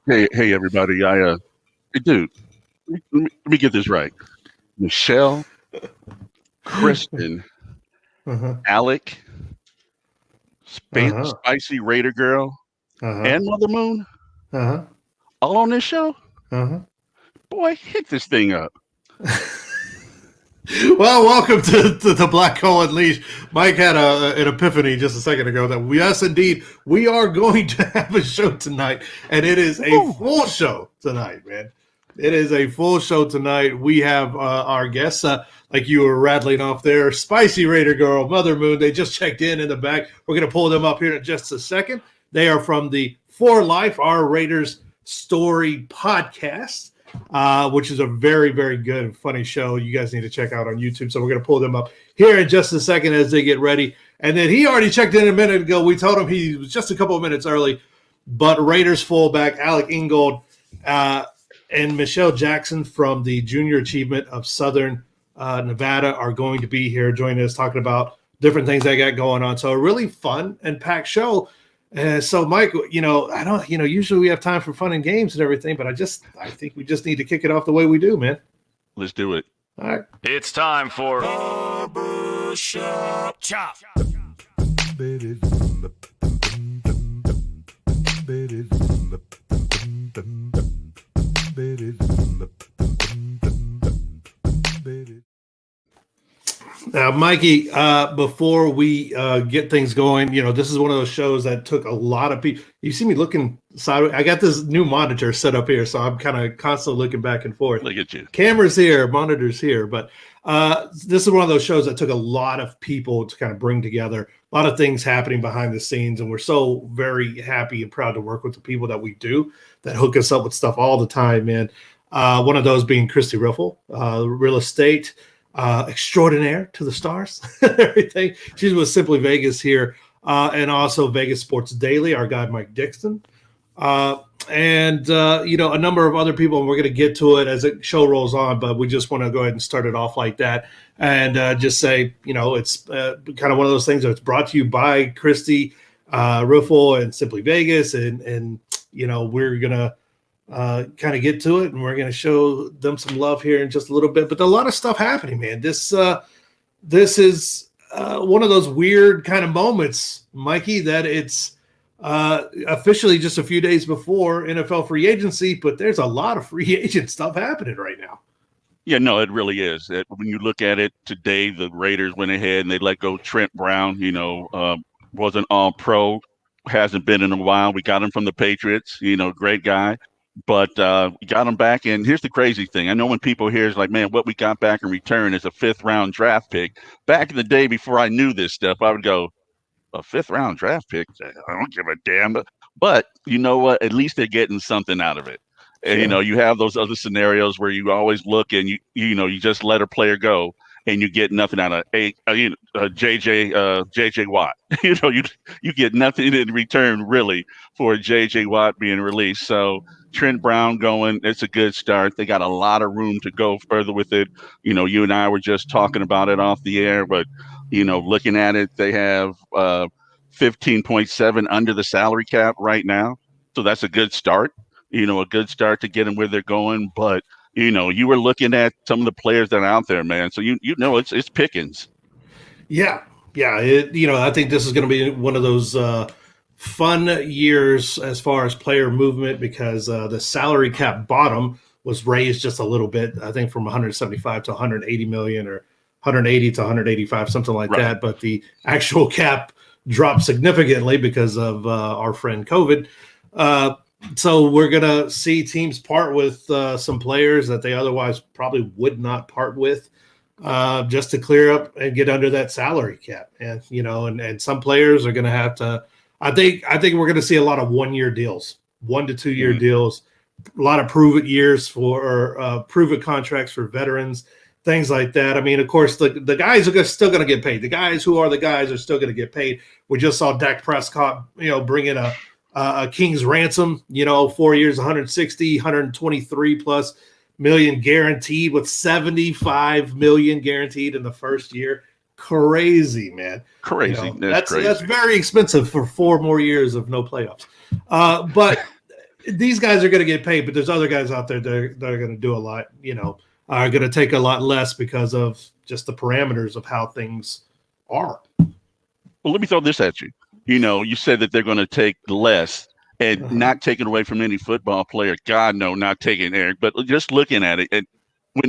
Hey, everybody! Dude, let me get this right. Michelle, Kristen, Uh-huh. Alec, Uh-huh. Spicy Raider Girl, Uh-huh. and Mother Moon, Uh-huh. all on this show. Uh-huh. Boy, hit this thing up. Well, welcome to the Black Hole Unleashed. Mike had an epiphany just a second ago that yes, indeed, we are going to have a show tonight, and it is a Woo! full show tonight, man. It is a full show tonight. We have our guests, like you were rattling off there, Spicy Raider Girl, Mother Moon. They just checked in the back. We're going to pull them up here in just a second. They are from the For Life, Our Raiders Story podcast. Which is a very, very good and funny show you guys need to check out on YouTube. So we're going to pull them up here in just a second as they get ready. And then he already checked in a minute ago. We told him he was just a couple of minutes early. But Raiders fullback Alec Ingold and Michelle Jackson from the Junior Achievement of Southern Nevada are going to be here joining us talking about different things they got going on. So a really fun and packed show. So, Mike, I don't, usually we have time for fun and games and everything, but I think we just need to kick it off the way we do, man. Let's do it. All right. It's time for Barbershop Chop. Now, Mikey, before we get things going, this is one of those shows that took a lot of people. You see me looking sideways. I got this new monitor set up here, so I'm kind of constantly looking back and forth. Look at you. Cameras here, monitors here. But this is one of those shows that took a lot of people to kind of bring together. A lot of things happening behind the scenes, and we're so very happy and proud to work with the people that we do that hook us up with stuff all the time, man. One of those being Christy Riffle, real estate extraordinaire to the stars, everything. She's with Simply Vegas here, and also Vegas Sports Daily, our guy Mike Dixon, and a number of other people. And we're going to get to it as the show rolls on, but we just want to go ahead and start it off like that, and just say, it's kind of one of those things that's brought to you by Christy Riffle and Simply Vegas, and we're gonna kind of get to it, and we're going to show them some love here in just a little bit. But a lot of stuff happening, man. This is one of those weird kind of moments, Mikey, that it's officially just a few days before NFL free agency, but there's a lot of free agent stuff happening right now. Yeah, no, it really is. When you look at it today, the Raiders went ahead and they let go Trent Brown. Wasn't all pro, hasn't been in a while. We got him from the Patriots. Great guy. But we got him back, and here's the crazy thing. I know when people hear it's like, man, what we got back in return is a 5th-round draft pick. Back in the day before I knew this stuff, I would go, a 5th-round draft pick? I don't give a damn. But you know what? At least they're getting something out of it. And, you have those other scenarios where you always look and, you just let a player go and you get nothing out of JJ Watt. You get nothing in return, really, for JJ Watt being released. So Trent Brown going, it's a good start. They got a lot of room to go further with it. You and I were just talking about it off the air, but, looking at it, they have 15.7 under the salary cap right now. So that's a good start, a good start to get them where they're going. But, you were looking at some of the players that are out there, man. So, it's Pickens. Yeah. I think this is going to be one of those fun years as far as player movement, because the salary cap bottom was raised just a little bit, I think from 175 to 180 million, or 180 to 185, something like Right. that. But the actual cap dropped significantly because of our friend COVID. So we're going to see teams part with some players that they otherwise probably would not part with, just to clear up and get under that salary cap. And, and some players are going to have to, I think we're going to see a lot of 1-year deals, 1 to 2 year deals, a lot of prove it years for prove it contracts for veterans, things like that. I mean, of course, the guys are still going to get paid. The guys who are the guys are still going to get paid. We just saw Dak Prescott, bring in a king's ransom, 4 years, 160, 123 plus million guaranteed, with 75 million guaranteed in the first year. Crazy, man. Crazy. That's crazy. That's very expensive for 4 more years of no playoffs. But these guys are going to get paid, but there's other guys out there that are going to do a lot, are going to take a lot less because of just the parameters of how things are. Well, let me throw this at you. You said that they're going to take less and not taking away from any football player. God, no, not taking Eric, but just looking at it. And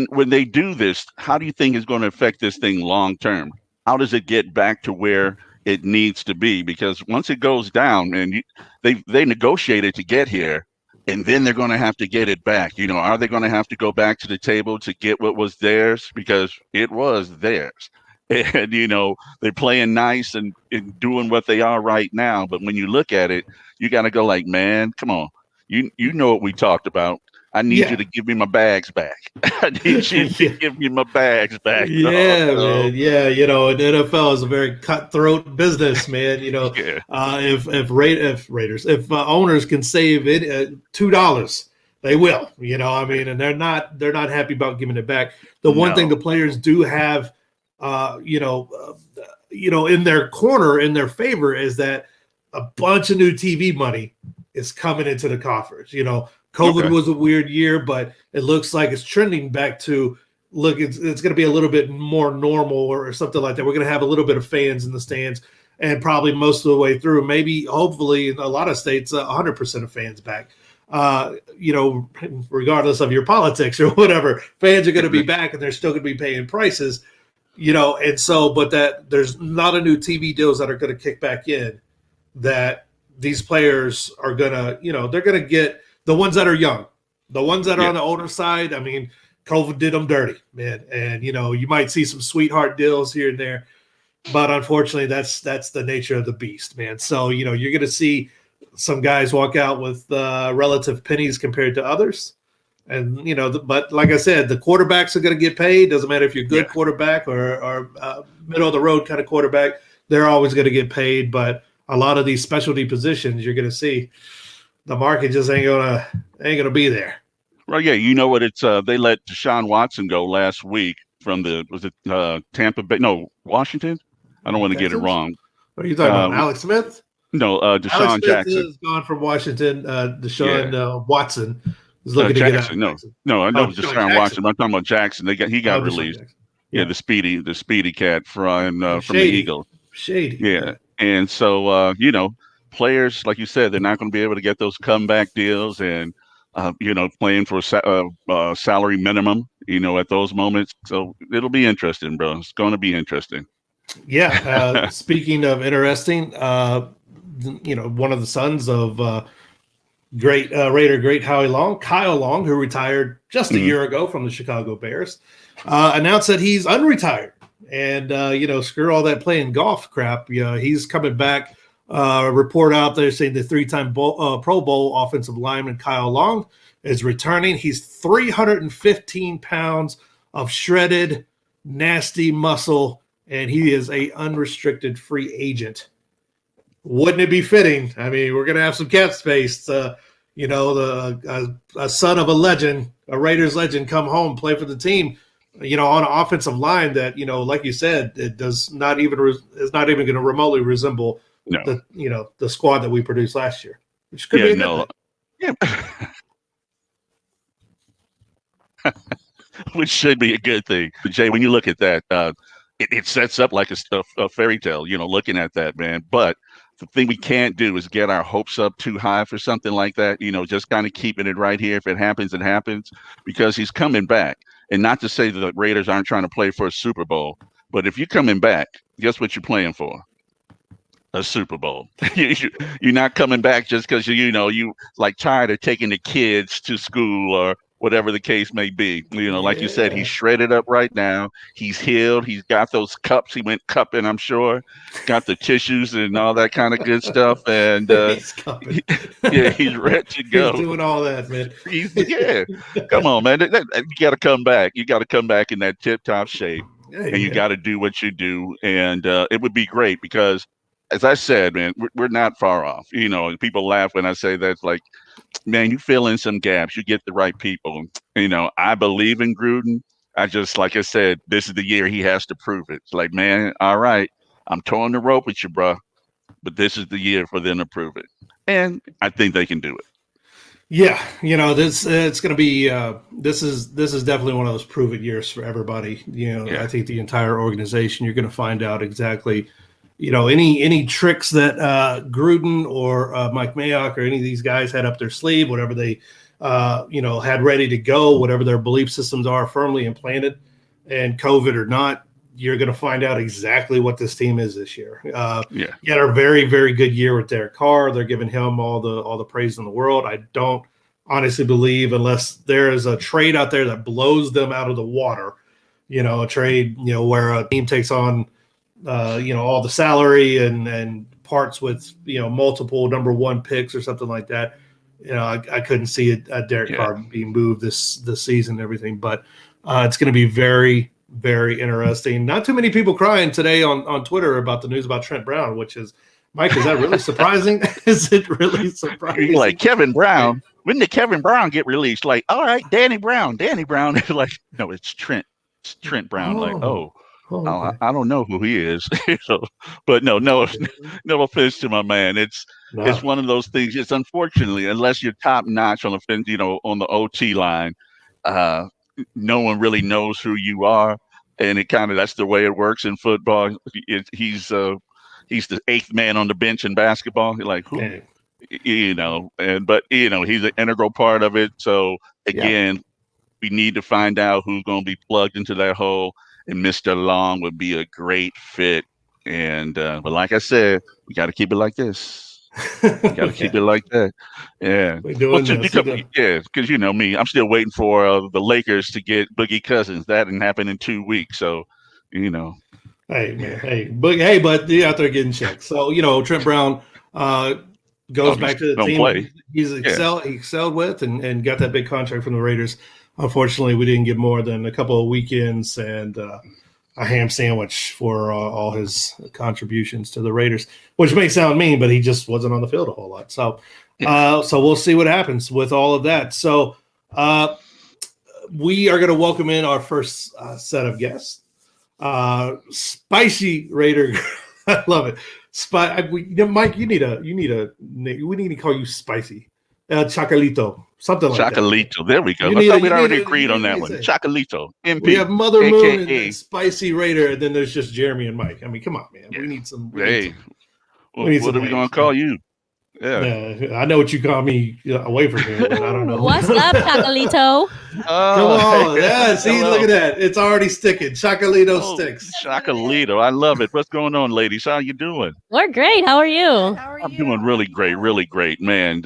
when they do this, how do you think it's going to affect this thing long term? How does it get back to where it needs to be? Because once it goes down, and they negotiated to get here, and then they're going to have to get it back. Are they going to have to go back to the table to get what was theirs? Because it was theirs. And, they're playing nice and doing what they are right now. But when you look at it, you got to go like, man, come on. You know what we talked about. I need you to give me my bags back. I need you to give me my bags back. Yeah, man. Yeah, the NFL is a very cutthroat business, man. If owners can save it $2, they will. And they're not happy about giving it back. The one thing the players do have, in their corner, in their favor, is that a bunch of new TV money is coming into the coffers. COVID was a weird year, but it looks like it's trending back to it's going to be a little bit more normal or something like that. We're going to have a little bit of fans in the stands and probably most of the way through. Maybe, hopefully, in a lot of states, 100% of fans back. Regardless of your politics or whatever, fans are going to be back and they're still going to be paying prices. And so, but that there's not a new TV deals that are going to kick back in that these players are going to, they're going to get. The ones that are young, the ones that are on the older side, I mean, COVID did them dirty, man. And, you might see some sweetheart deals here and there. But unfortunately, that's the nature of the beast, man. So, you're going to see some guys walk out with relative pennies compared to others. And, but like I said, the quarterbacks are going to get paid. Doesn't matter if you're a good quarterback or middle of the road kind of quarterback. They're always going to get paid. But a lot of these specialty positions, you're going to see the market just ain't gonna be there. Well, yeah, what it's they let Deshaun Watson go last week from Tampa Bay? No, Washington. I don't want to get it wrong. What are you talking about, Alex Smith? No, Deshaun Alex Smith Jackson is gone from Washington. Deshaun Watson is looking to Jackson, get out. No, I know Deshaun Watson. I'm talking about Jackson. He got released. Yeah, the speedy cat from the Eagles. Shady. Yeah, and so players, like you said, they're not going to be able to get those comeback deals and, playing for a salary minimum, at those moments. So it'll be interesting, bro. It's going to be interesting. Yeah. Speaking of interesting, one of the sons of great Raider, Kyle Long, who retired just a year ago from the Chicago Bears, announced that he's unretired. And, screw all that playing golf crap. He's coming back. Report out there saying the 3-time Pro Bowl offensive lineman Kyle Long is returning. He's 315 pounds of shredded, nasty muscle, and he is a unrestricted free agent. Wouldn't it be fitting? I mean, we're going to have some cap space. A son of a legend, a Raiders legend, come home, play for the team. On an offensive line that, like you said, it is not even going to remotely resemble the squad that we produced last year, which could be a good thing. Yeah. Which should be a good thing. But Jay, when you look at that, it sets up like a fairy tale, looking at that, man. But the thing we can't do is get our hopes up too high for something like that, just kind of keeping it right here. If it happens, it happens, because he's coming back. And not to say that the Raiders aren't trying to play for a Super Bowl, but if you're coming back, guess what you're playing for? A Super Bowl. You're not coming back just because you like tired of taking the kids to school or whatever the case may be. Like you said, he's shredded up right now. He's healed. He's got those cups. He went cupping, I'm sure. Got the tissues and all that kind of good stuff. And he's cupping. He's ready to go. He's doing all that, man. Come on, man. You got to come back. You got to come back in that tip-top shape. And you got to do what you do. And it would be great because, as I said, man, we're not far off. People laugh when I say that. It's like, man, you fill in some gaps. You get the right people. I believe in Gruden. Like I said, this is the year he has to prove it. It's like, man, all right, I'm towing the rope with you, bro. But this is the year for them to prove it. And I think they can do it. Yeah, this it's going to be this is definitely one of those proven years for everybody. I Yeah, think the entire organization, you're going to find out exactly, any tricks that Gruden or Mike Mayock or any of these guys had up their sleeve, whatever they had ready to go, whatever their belief systems are firmly implanted, and COVID or not, you're going to find out exactly what this team is this year. yeah, He had a very, very good year with Derek Carr. They're giving him all the praise in the world. I don't honestly believe, unless there is a trade out there that blows them out of the water, a trade, where a team takes on, all the salary and parts with, multiple number one picks or something like that. I couldn't see Derek yeah. Carr being moved this season and everything, but it's going to be very, very interesting. Not too many people crying today on Twitter about the news about Trent Brown, which is, Mike, is that really surprising? Is it really surprising? You're like Kevin Brown. When did Kevin Brown get released? Like, all right, Danny Brown. Danny Brown. Like, no, it's Trent. It's Trent Brown. Like, Oh, okay. I don't know who he is. But no offense to my man. It's No. one of those things. It's unfortunately, unless you're top notch on the on the OT line, uh, no one really knows who you are, and it kind of that's the way it works in football. He's the eighth man on the bench in basketball. You're like, who? Yeah. But he's an integral part of it. So Yeah. again, we need to find out who's going to be plugged into that hole, and Mr. Long would be a great fit. And but like I said, we got to keep it like this. We got to keep it like that. Yeah. We're Well, doing this. yeah, because me, I'm still waiting for the Lakers to get Boogie Cousins. That didn't happen in 2 weeks. So, you know, Hey man, yeah. but you're out there getting checks. So Trent Brown Oh, goes he's back to the gonna team play. he's Yeah. excelled with and got that big contract from the Raiders. Unfortunately, we didn't get more than a couple of weekends and a ham sandwich for all his contributions to the Raiders, which may sound mean, but he just wasn't on the field a whole lot. So, Yeah. so we'll see what happens with all of that. So, we are going to welcome in our first set of guests. Spicy Raider. I love it. Mike, we need to call you Spicy. Chocolito, something like that. Chocolito. There we go. You I need thought a- we'd you already need a- agreed on you that need one. to say- Chocolito. We have MP. Mother Moon and AKA. Spicy Raider, and then there's just Jeremy and Mike. I mean, come on, man. Yeah. We need some. Hey, We need what some are we going names. to call you? Yeah. I know what you call me away from here, but I don't know. What's up, Chocolito? Come on, yeah. See, Hello. look at that. It's already sticking. Chocolito Oh, sticks. Chocolito. I love it. What's going on, ladies? How you doing? We're great. How are you? I'm doing really great, man.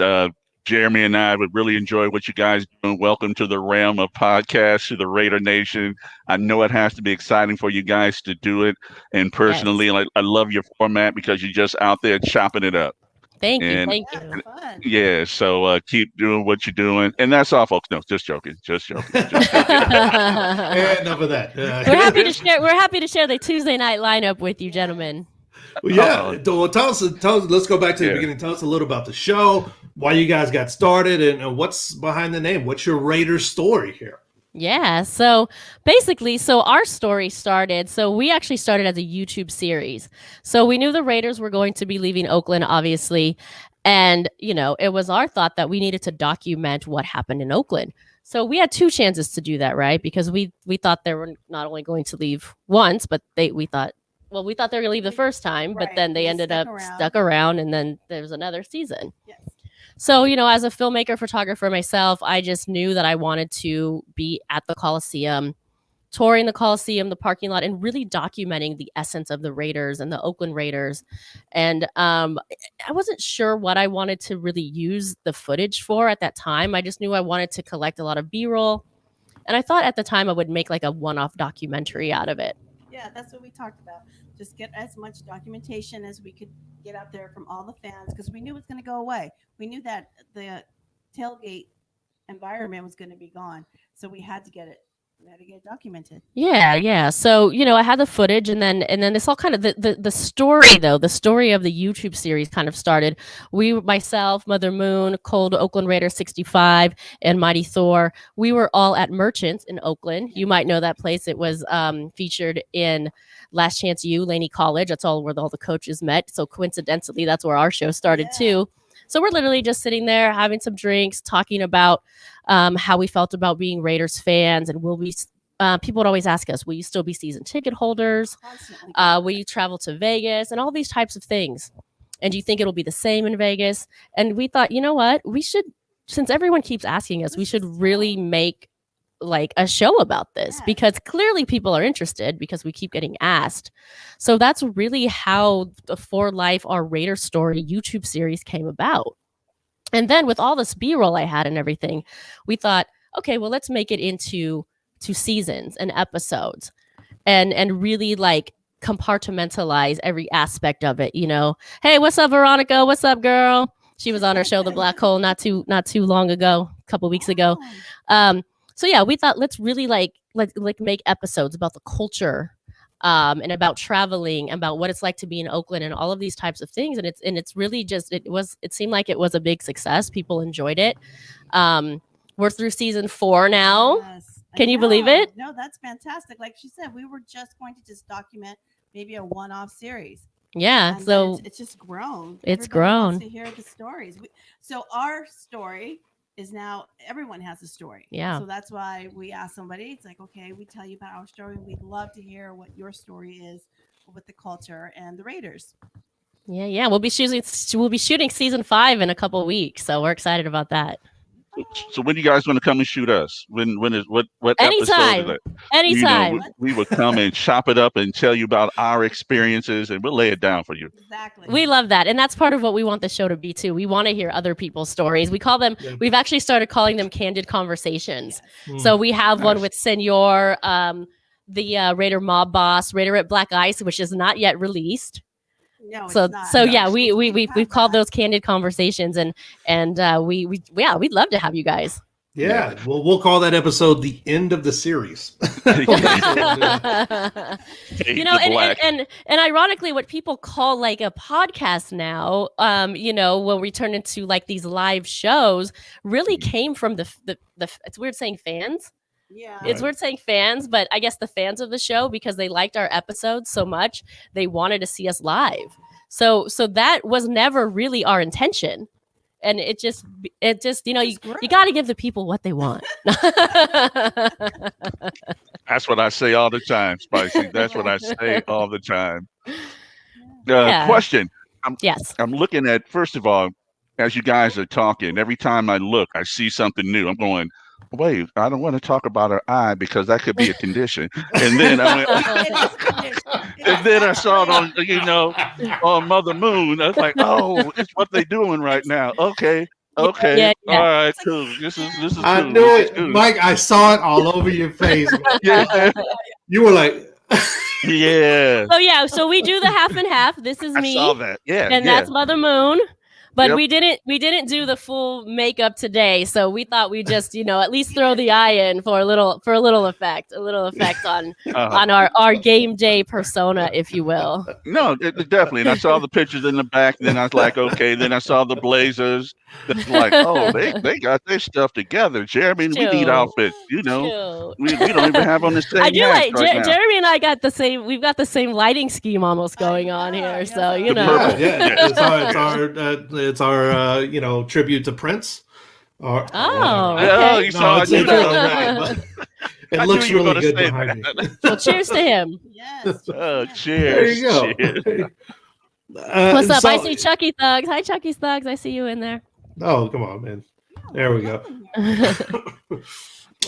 Jeremy and I would really enjoy what you guys are doing. Welcome to the realm of podcasts, to the Raider Nation. I know it has to be exciting for you guys to do it. And personally, I love your format because you're just out there chopping it up. Thank you. And Thank you. Fun. yeah, so keep doing what you're doing. And that's all, folks. No, just joking. Just joking. Just joking. And enough of that. We're happy to share. We're happy to share the Tuesday night lineup with you, gentlemen. Well, yeah. Well, tell us. Let's go back to the beginning. Tell us a little about the show, why you guys got started, and what's behind the name. What's your Raiders story here? Yeah. So basically, our story started. So we actually started as a YouTube series. So we knew the Raiders were going to be leaving Oakland, obviously. And, it was our thought that we needed to document what happened in Oakland. So we had two chances to do that, right? Because we thought they were not only going to leave once, but we thought they were going to leave the first time, but Right. then they They ended stuck up around. stuck around, and then there was another season. Yes. So, as a filmmaker, photographer myself, I just knew that I wanted to be at the Coliseum, touring the Coliseum, the parking lot, and really documenting the essence of the Raiders and the Oakland Raiders. And I wasn't sure what I wanted to really use the footage for at that time. I just knew I wanted to collect a lot of B-roll. And I thought at the time I would make like a one-off documentary out of it. Yeah, that's what we talked about. Just get as much documentation as we could get out there from all the fans because we knew it was going to go away. We knew that the tailgate environment was going to be gone, so we had to get it. We had to get it documented. Yeah. So, I had the footage and then this all kind of the story though, the story of the YouTube series kind of started. Myself, Mother Moon, Cold Oakland Raider 65, and Mighty Thor, we were all at Merchants in Oakland. You might know that place. It was featured in Last Chance U, Laney College. That's where all the coaches met. So coincidentally, that's where our show started too. So we're literally just sitting there having some drinks, talking about how we felt about being Raiders fans, and will we. People would always ask us, will you still be season ticket holders? Constantly. Will you travel to Vegas? And all these types of things. And do you think it'll be the same in Vegas? And we thought, you know what? We should, since everyone keeps asking us, we should really make like a show about this, because clearly people are interested because we keep getting asked. So that's really how the For Life, Our Raider Story YouTube series came about. And then with all this B-roll I had and everything, we thought, okay, well, let's make it into seasons and episodes, and really like compartmentalize every aspect of it. You know, hey, what's up, Veronica? What's up, girl? She was on our show, The Black Hole, not too long ago, a couple weeks ago. So yeah, we thought let's really like make episodes about the culture, and about traveling, about what it's like to be in Oakland, and all of these types of things. And it's really just it seemed like it was a big success. People enjoyed it. We're through season 4 now. Yes. Can you believe it? No, that's fantastic. Like she said, we were just going to just document maybe a one-off series. Yeah. And So it's just grown. It's Everybody grown. wants to hear the stories. So our story is now everyone has a story. Yeah. So that's why we asked somebody. It's like, okay, we tell you about our story. We'd love to hear what your story is with the culture and the Raiders. yeah, we'll be shooting season 5 in a couple of weeks. So we're excited about that. So when you guys want to come and shoot us? What Anytime. episode is it? Anytime. You know, we would come and chop it up and tell you about our experiences, and we'll lay it down for you. Exactly. We love that. And that's part of what we want the show to be too. We want to hear other people's stories. We call them, we've actually started calling them candid conversations. Yes. So we have one with Senor, the Raider mob boss, Raider at Black Ice, which is not yet released. No, So it's not. so No, yeah, it's- we've called those candid conversations, and we'd love to have you guys. Yeah, well, we'll call that episode the end of the series. You know, and ironically, what people call like a podcast now, you know, when we turn into like these live shows, really came from the it's weird saying fans. Yeah. It's weird saying fans, but I guess the fans of the show, because they liked our episodes so much, they wanted to see us live. So that was never really our intention. And it just, you know, you got to give the people what they want. That's what I say all the time, Spicy. That's what I say all the time. Yeah. Question. Yes. I'm looking at, first of all, as you guys are talking, every time I look, I see something new. I'm going, wait, I don't want to talk about her eye because that could be a condition. And then I went, and then I saw it on, you know, on Mother Moon. I was like, oh, it's what they're doing right now. Okay. Yeah. All right, cool. This is cool. I knew it, Mike. I saw it all over your face. Yeah. You were like, yeah. So we do the half and half. This is me. I saw that. Yeah. And that's Mother Moon. But Yep. we didn't do the full makeup today, so we thought we'd just, you know, at least throw the eye in for a little effect on on our game day persona, if you will. No, definitely. And I saw the pictures in the back. Then I was like, okay. Then I saw the Blazers. It's like, oh, they got their stuff together. Jeremy, we need outfits. You know, we don't even have on the same. I do like now. Jeremy and I got the same. We've got the same lighting scheme almost going on here. So you know, it's our you know, tribute to Prince. Okay. Oh, you saw it. It looks really good behind me. Well, cheers to him. Yes. Oh, There cheers. you go. Cheers. What's up? I see Chucky Thugs. Hi, Chucky Thugs. I see you in there. Oh, come on, man. There we go.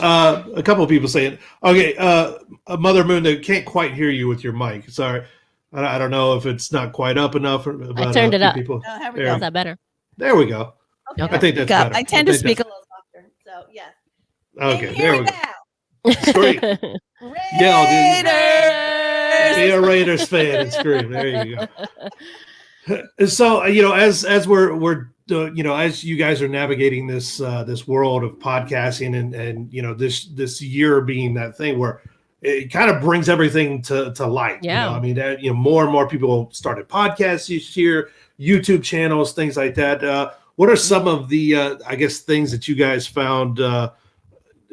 A couple of people saying, okay, Mother Moon, they can't quite hear you with your mic. Sorry. I don't know if it's not quite up enough. But I turned it up. People, Oh, here we there, go. Is that better? there we go. Okay. I think that's better. I tend to think speak a little softer. So, yes. Okay, there we go. Now. Great. Yeah, Raiders! Be a Raiders fan and scream. There you go. So, you know, as we're you know, as you guys are navigating this this world of podcasting and you know, this year being that thing where it kind of brings everything to light. Yeah. You know? I mean, you know, more and more people started podcasts this year, YouTube channels, things like that. What are some of the I guess things that you guys found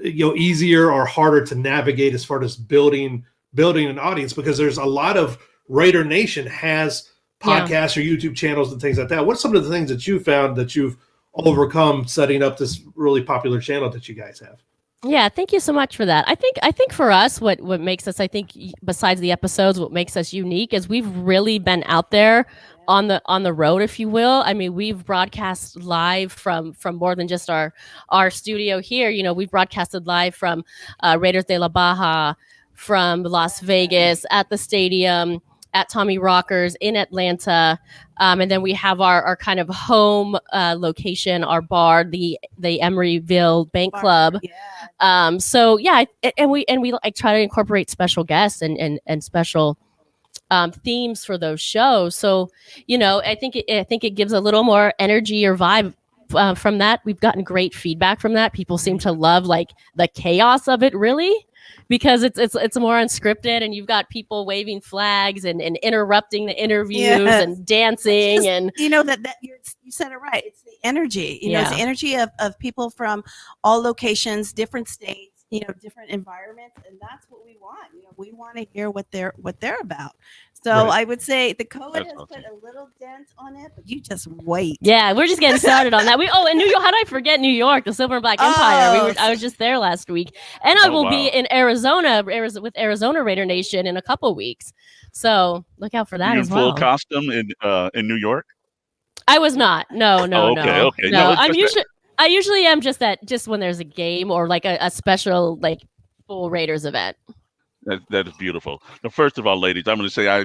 you know, easier or harder to navigate as far as building an audience? Because there's a lot of Raider Nation has podcasts or YouTube channels and things like that. What's some of the things that you found that you've overcome setting up this really popular channel that you guys have? Yeah, thank you so much for that. I think for us, what makes us, I think, besides the episodes, what makes us unique is we've really been out there on the road, if you will. I mean, we've broadcast live from more than just our studio here. You know, we've broadcasted live from Raiders de la Baja, from Las Vegas, at the stadium, at Tommy Rockers in Atlanta. And then we have our kind of home location, our bar, the Emeryville Bank Club. Yeah. So yeah, and we like try to incorporate special guests and special themes for those shows. So, you know, I think it gives a little more energy or vibe from that. We've gotten great feedback from that. People seem to love like the chaos of it, really, because it's more unscripted, and you've got people waving flags and interrupting the interviews and dancing, and you know that you said it right. It's the energy. You know, it's the energy of people from all locations, different states, you know, different environments, and that's what we want. You know, we want to hear what they're about. So I would say the COVID has put a little dent on it, but you just wait. Yeah, we're just getting started on that. And New York. How did I forget New York, the Silver and Black Empire? I was just there last week, and I will be in Arizona with Arizona Raider Nation in a couple weeks. So look out for that as well. Full costume in New York? I was not. No. Okay. No, I usually am just when there's a game or like a special like full Raiders event. That is beautiful. Now, first of all, ladies, I'm going to say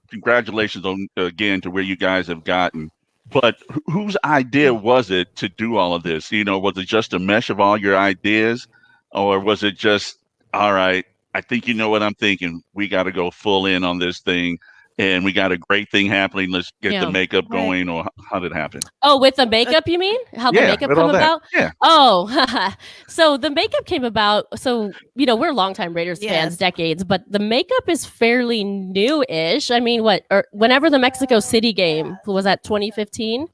congratulations again to where you guys have gotten. But whose idea was it to do all of this? You know, was it just a mesh of all your ideas, or was it just, all right, I think you know what I'm thinking. We got to go full in on this thing, and we got a great thing happening. Let's get the makeup going, or how did it happen? Oh, with the makeup, you mean? How the makeup came about? Yeah. Oh, so the makeup came about. So, you know, we're longtime Raiders fans, decades, but the makeup is fairly new-ish. I mean, whenever the Mexico City game, was that 2015?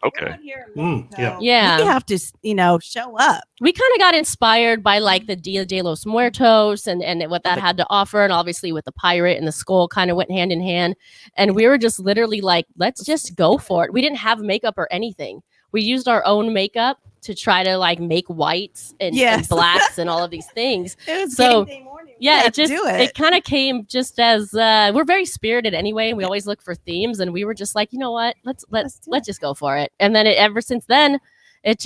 Okay. Yeah. We have to, you know, show up. We kind of got inspired by like the Dia de los Muertos and what that had to offer. And obviously with the pirate and the skull kind of went hand in hand. And we were just literally like, let's just go for it. We didn't have makeup or anything. We used our own makeup to try to like make whites and blacks and all of these things. It was so game day morning. Yeah, it kind of came just as we're very spirited anyway, and we always look for themes, and we were just like, you know what, let's just go for it. And then ever since then, it's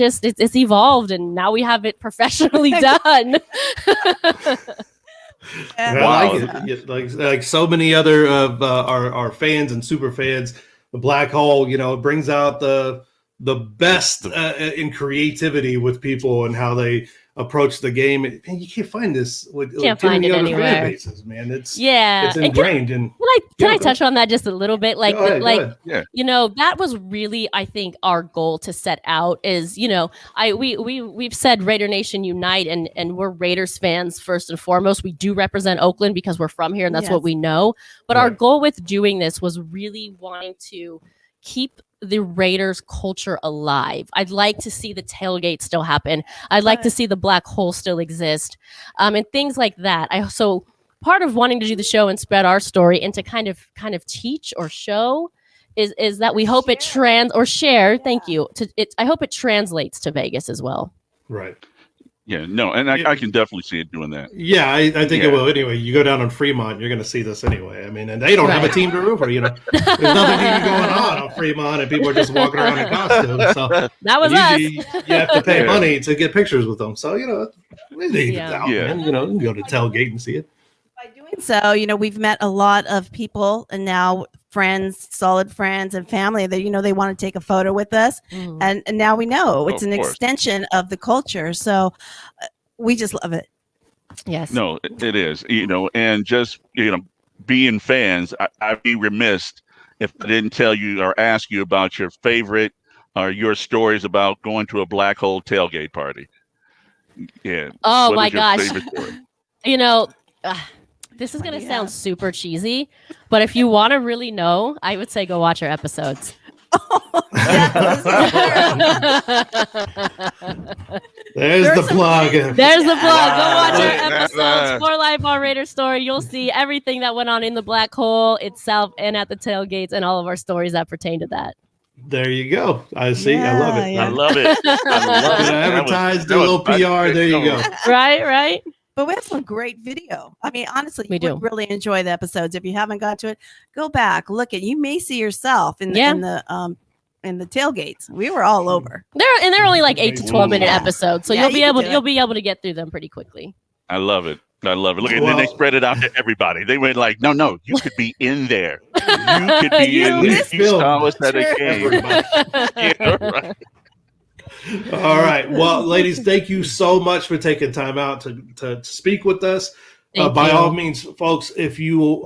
evolved, and now we have it professionally done. I like it. Like so many other of our fans and super fans, the Black Hole, you know, brings out the best in creativity with people and how they approach the game. And you can't find this with too many other fan bases, man. It's ingrained. Can I touch on that just a little bit? Like, you know, that was really, I think, our goal to set out is, you know, we've said Raider Nation Unite, and we're Raiders fans first and foremost. We do represent Oakland because we're from here and that's what we know. But our goal with doing this was really wanting to keep the Raiders culture alive. I'd like to see the tailgate still happen. I'd like to see the Black Hole still exist, and things like that. So part of wanting to do the show and spread our story and to kind of teach or show is that we hope it share. Thank you. I hope it translates to Vegas as well. Right. Yeah, no, and I can definitely see it doing that. Yeah, I think it will. Anyway, you go down on Fremont, you're going to see this anyway. I mean, and they don't have a team to root for, you know. There's nothing even going on Fremont, and people are just walking around in costumes. So that was us. You have to pay money to get pictures with them. So, you know, it evens out, man. You know, you can go to tailgate and see it. By doing so, you know, we've met a lot of people, and now friends, solid friends and family that, you know, they want to take a photo with us. And now we know it's an extension of the culture. So we just love it. Yes. No, it is, you know, and just, you know, being fans, I'd be remiss if I didn't tell you or ask you about your favorite or your stories about going to a Black Hole tailgate party. Yeah. Oh my gosh. You know, this is going to sound super cheesy, but if you want to really know, I would say go watch our episodes. There's the plug. There's the plug. Go watch our That's episodes for Life on Raider Story. You'll see everything that went on in the black hole itself and at the tailgates and all of our stories that pertain to that. There you go. I see. I love it. Yeah. I love it. I love it. Advertise, do a little PR. There you go. Right. But we have some great video. I mean, honestly, We you would really enjoy the episodes. If you haven't got to it, go back, look at. You may see yourself in the tailgates. We were all over. They're only like 8 to 12 minute episodes, so Yeah, you'll be able to get through them pretty quickly. I love it. Look, and then they spread it out to everybody. They went like, no, you could be in there. You could be in there. You saw us at a game. Yeah, right. All right. Well, ladies, thank you so much for taking time out to speak with us. By all means, folks, if you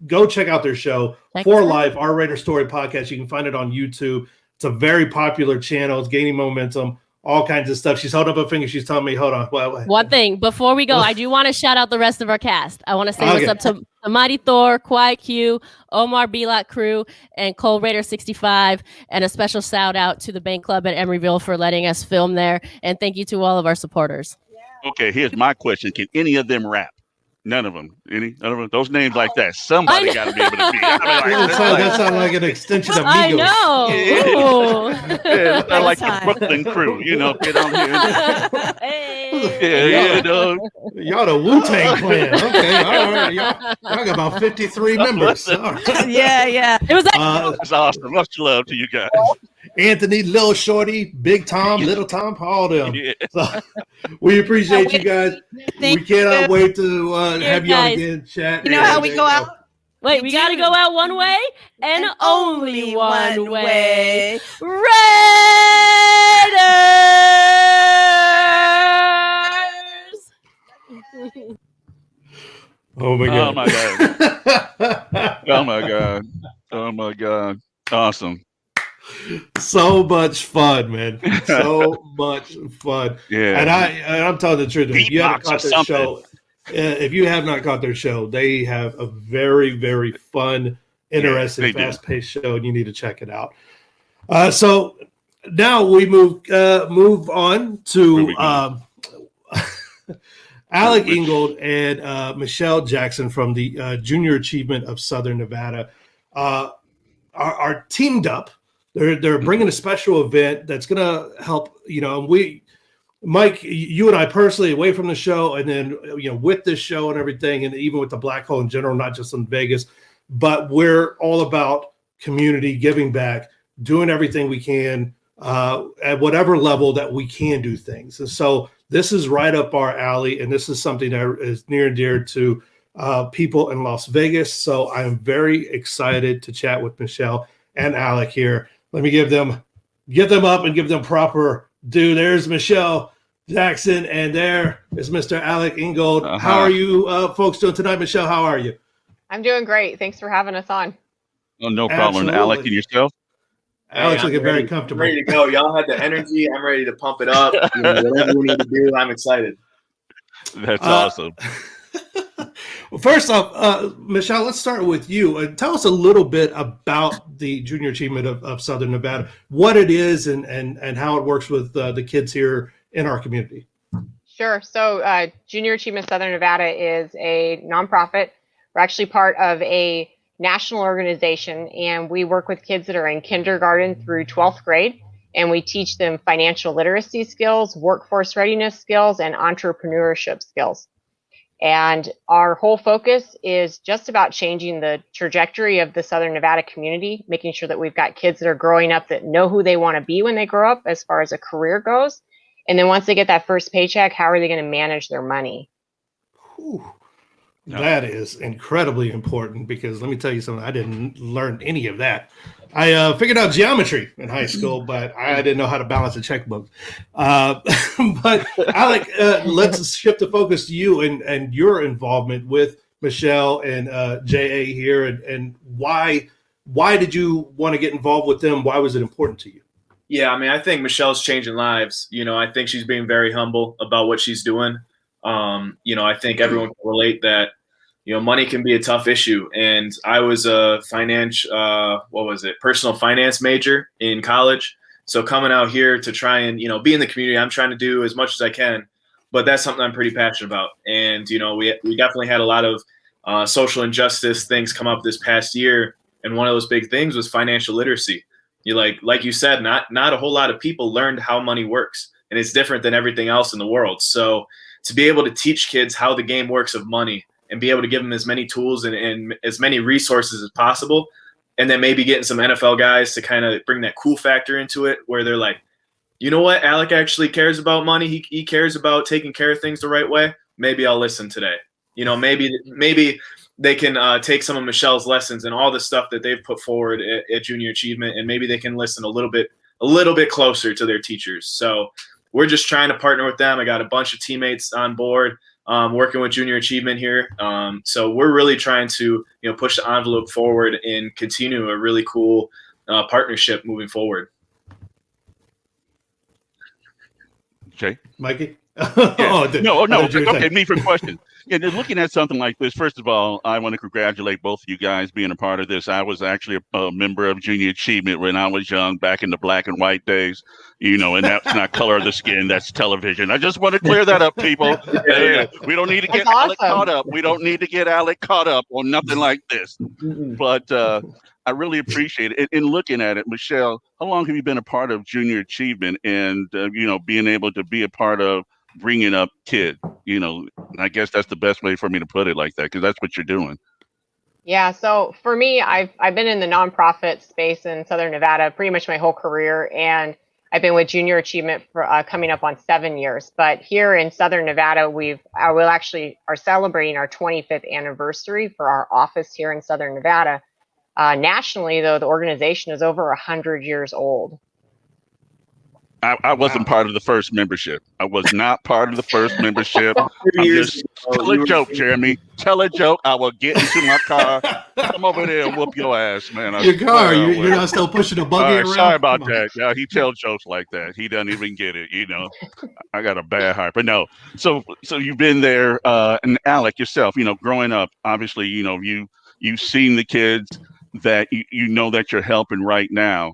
go check out their show, For Life, Our Raider Story podcast. You can find it on YouTube. It's a very popular channel. It's gaining momentum. All kinds of stuff. She's holding up her finger. She's telling me, hold on. One thing before we go, I do want to shout out the rest of our cast. I want to say what's up to Mighty Thor, Quiet Q, Omar Belot crew, and Cole Raider 65, and a special shout out to the Bank Club at Emeryville for letting us film there. And thank you to all of our supporters. Okay, here's my question: can any of them rap? None of them. None of them. Those names like that. Somebody got to be able to be. That sounds like an extension of Migos. I know. Yeah, it's like the Brooklyn crew. Get on here. Hey. Y'all the Wu-Tang Clan. Okay, all right. Y'all got about 53 members. Right. Yeah. It was that's awesome. Much love to you guys. Anthony, Lil Shorty, Big Tom, Little Tom, all of them. Yeah. So, we appreciate you guys. We cannot wait to have you on again, chat. You know how we go out? Wait, we got to go out one way and only one way. Raiders! Oh my God. Oh my God. Oh my God. Awesome. So much fun, man. So much fun. Yeah. And I'm telling the truth. If you haven't caught their show, they have a very, very fun, interesting, fast-paced show, and you need to check it out. So now we move on to Alec Ingold and Michelle Jackson from the Junior Achievement of Southern Nevada are teamed up. They're bringing a special event that's going to help, Mike, you and I personally, away from the show, and then, with this show and everything, and even with the Black Hole in general, not just in Vegas, but we're all about community, giving back, doing everything we can at whatever level that we can do things. And so this is right up our alley, and this is something that is near and dear to people in Las Vegas. So I am very excited to chat with Michelle and Alec here. Let me get them up and give them proper due. There's Michelle Jackson, and there is Mr. Alec Ingold. How are you folks doing tonight? Michelle, how are you? I'm doing great. Thanks for having us on. Oh, no problem. Absolutely. Alec, and yourself? Alex looking very comfortable. I'm ready to go. Y'all had the energy. I'm ready to pump it up. Whatever we need to do, I'm excited. That's awesome. Well, first off, Michelle, let's start with you. Tell us a little bit about the Junior Achievement of Southern Nevada, what it is and how it works with the kids here in our community. Sure. So Junior Achievement Southern Nevada is a nonprofit. We're actually part of a national organization, and we work with kids that are in kindergarten through 12th grade, and we teach them financial literacy skills, workforce readiness skills, and entrepreneurship skills. And our whole focus is just about changing the trajectory of the Southern Nevada community, making sure that we've got kids that are growing up that know who they want to be when they grow up as far as a career goes. And then once they get that first paycheck, how are they going to manage their money? Whew. That is incredibly important, because let me tell you something, I didn't learn any of that. I figured out geometry in high school, but I didn't know how to balance a checkbook. But Alec, let's shift the focus to you and your involvement with Michelle and JA here, and why did you want to get involved with them? Why was it important to you? Yeah, I mean, I think Michelle's changing lives. I think she's being very humble about what she's doing. I think everyone can relate that, money can be a tough issue. And I was a personal finance major in college. So coming out here to try and, be in the community, I'm trying to do as much as I can, but that's something I'm pretty passionate about. And, we definitely had a lot of social injustice things come up this past year. And one of those big things was financial literacy. Like you said, not a whole lot of people learned how money works, and it's different than everything else in the world. So to be able to teach kids how the game works of money and be able to give them as many tools and as many resources as possible, and then maybe getting some NFL guys to kind of bring that cool factor into it where they're like, you know what, Alec actually cares about money. He cares about taking care of things the right way. Maybe I'll listen today. Maybe they can take some of Michelle's lessons and all the stuff that they've put forward at Junior Achievement, and maybe they can listen a little bit closer to their teachers. So we're just trying to partner with them. I got a bunch of teammates on board working with Junior Achievement here. So we're really trying to push the envelope forward and continue a really cool partnership moving forward. Jay? Mikey? Yeah. No, okay, okay, me for question. Yeah, looking at something like this, first of all, I want to congratulate both of you guys being a part of this. I was actually a member of Junior Achievement when I was young, back in the black and white days, and that's not color of the skin, that's television. I just want to clear that up, people. We don't need to get Alec caught up. We don't need to get Alec caught up on nothing like this. But I really appreciate it. In looking at it, Michelle, how long have you been a part of Junior Achievement and, being able to be a part of bringing up kids? I guess that's the best way for me to put it like that, because that's what you're doing. Yeah. So for me, I've been in the nonprofit space in Southern Nevada pretty much my whole career, and I've been with Junior Achievement for coming up on 7 years. But here in Southern Nevada, we are celebrating our 25th anniversary for our office here in Southern Nevada. Nationally, though, the organization is over 100 years old. I wasn't part of the first membership. I was not part of the first membership. Tell a joke, Jeremy. Tell a joke. I will get into my car, come over there and whoop your ass, man. Your car? You're not still pushing a buggy around? Sorry about that. Yeah, he tells jokes like that. He doesn't even get it, I got a bad heart. But no. So you've been there, and Alec, yourself, growing up, obviously, you've seen the kids that you know that you're helping right now.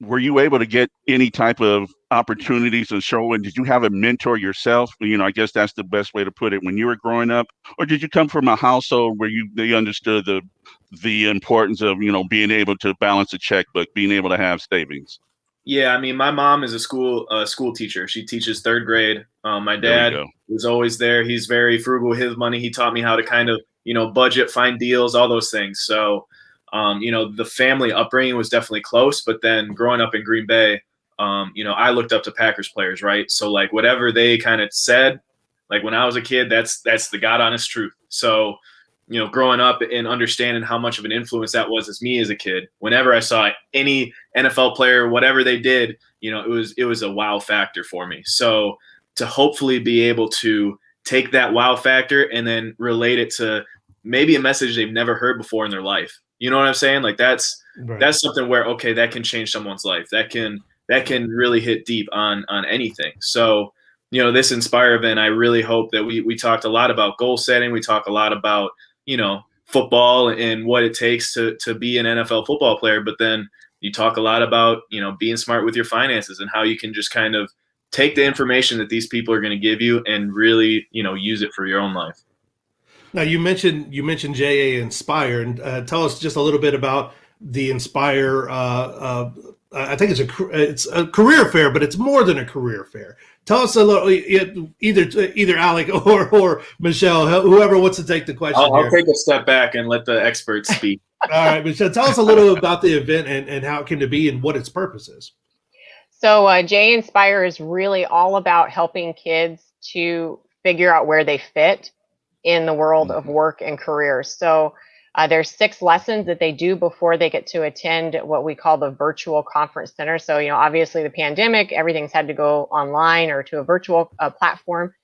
Were you able to get any type of opportunities and show? And did you have a mentor yourself? I guess that's the best way to put it when you were growing up. Or did you come from a household where they understood the importance of, being able to balance a checkbook, being able to have savings? Yeah, I mean, my mom is a school teacher. She teaches 3rd grade. My dad was always there. He's very frugal with his money. He taught me how to kind of, budget, find deals, all those things. So the family upbringing was definitely close, but then growing up in Green Bay, I looked up to Packers players, right? So like whatever they kind of said, like when I was a kid, that's the God honest truth. So, growing up and understanding how much of an influence that was as me as a kid, whenever I saw any NFL player, whatever they did, it was a wow factor for me. So to hopefully be able to take that wow factor and then relate it to maybe a message they've never heard before in their life. You know what I'm saying? Like that's something where, okay, that can change someone's life. That can really hit deep on anything. So, this Inspire event, I really hope that we talked a lot about goal setting. We talk a lot about, football and what it takes to be an NFL football player. But then you talk a lot about, being smart with your finances and how you can just kind of take the information that these people are going to give you and really, use it for your own life. Now you mentioned JA Inspire, and tell us just a little bit about the Inspire. I think it's a career fair, but it's more than a career fair. Tell us a little, either Alec or Michelle, whoever wants to take the question. I'll take a step back and let the experts speak. All right, Michelle, tell us a little about the event and how it came to be and what its purpose is. So JA Inspire is really all about helping kids to figure out where they fit in the world of work and careers. So there's 6 lessons that they do before they get to attend what we call the virtual conference center. So, obviously the pandemic, everything's had to go online or to a virtual platform.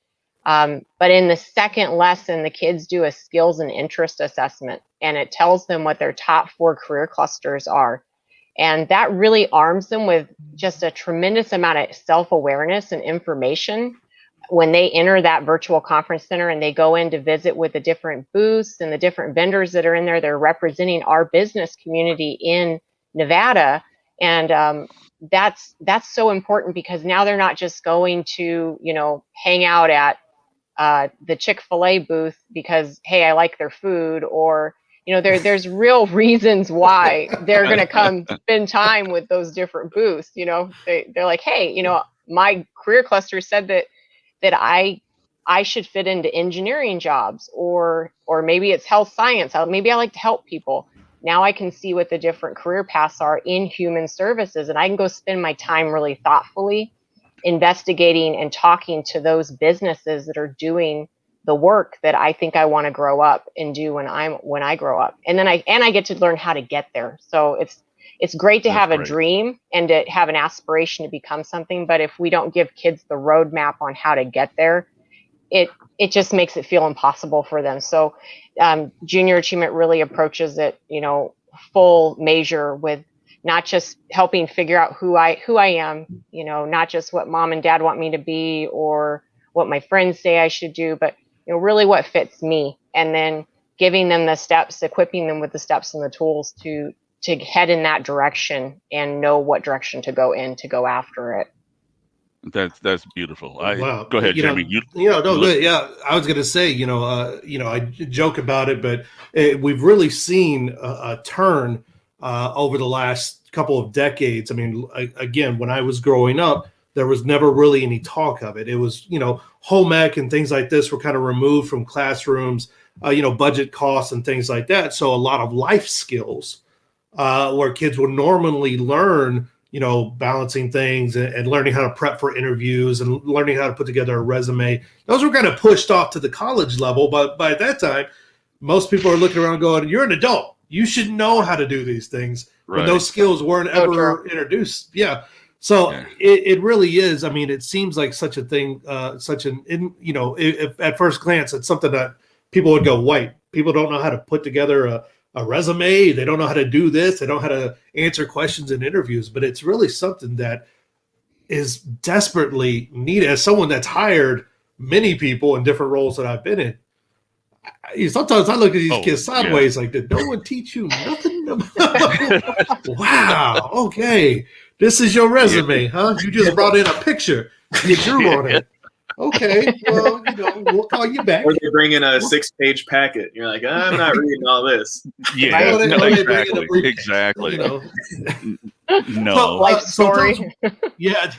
But in the second lesson, the kids do a skills and interest assessment, and it tells them what their top 4 career clusters are. And that really arms them with just a tremendous amount of self-awareness and information when they enter that virtual conference center and they go in to visit with the different booths and the different vendors that are in there. They're representing our business community in Nevada, And that's so important, because now they're not just going to, hang out at the Chick-fil-A booth because, hey, I like their food, or there's real reasons why they're going to come spend time with those different booths. They're like, hey, my career cluster said that I should fit into engineering jobs, or maybe it's health science. Maybe I like to help people. Now I can see what the different career paths are in human services, and I can go spend my time really thoughtfully investigating and talking to those businesses that are doing the work that I think I want to grow up and do when I grow up. And then I get to learn how to get there. So it's great to have a dream and to have an aspiration to become something, but if we don't give kids the roadmap on how to get there, it just makes it feel impossible for them. So Junior Achievement really approaches it, full measure, with not just helping figure out who I am, not just what mom and dad want me to be or what my friends say I should do, but really what fits me, and then giving them the steps, equipping them with the steps and the tools to head in that direction and know what direction to go in to go after it. That's beautiful. Wow. Go ahead, Jeremy. Good. Yeah, I was going to say, I joke about it, but we've really seen a turn over the last couple of decades. I mean, again, when I was growing up, there was never really any talk of it. It was, home ec and things like this were kind of removed from classrooms, budget costs and things like that. So a lot of life skills where kids would normally learn, balancing things and learning how to prep for interviews and learning how to put together a resume. Those were kind of pushed off to the college level. But by that time, most people are looking around going, you're an adult. You should know how to do these things. Right. When those skills weren't ever introduced. Yeah. So it really is. I mean, it seems like such a thing, if at first glance, it's something that people would go, white. People don't know how to put together a resume. They don't know how to do this. They don't know how to answer questions in interviews. But it's really something that is desperately needed. As someone that's hired many people in different roles that I've been in, sometimes I look at these kids sideways like, did no one teach you nothing about? Wow. Okay. This is your resume, huh? You just brought in a picture. You drew on it. Okay. Well, we'll call you back. Or they bring in a 6-page packet. You're like, I'm not reading all this. Yeah, exactly. No. Life story. Yeah.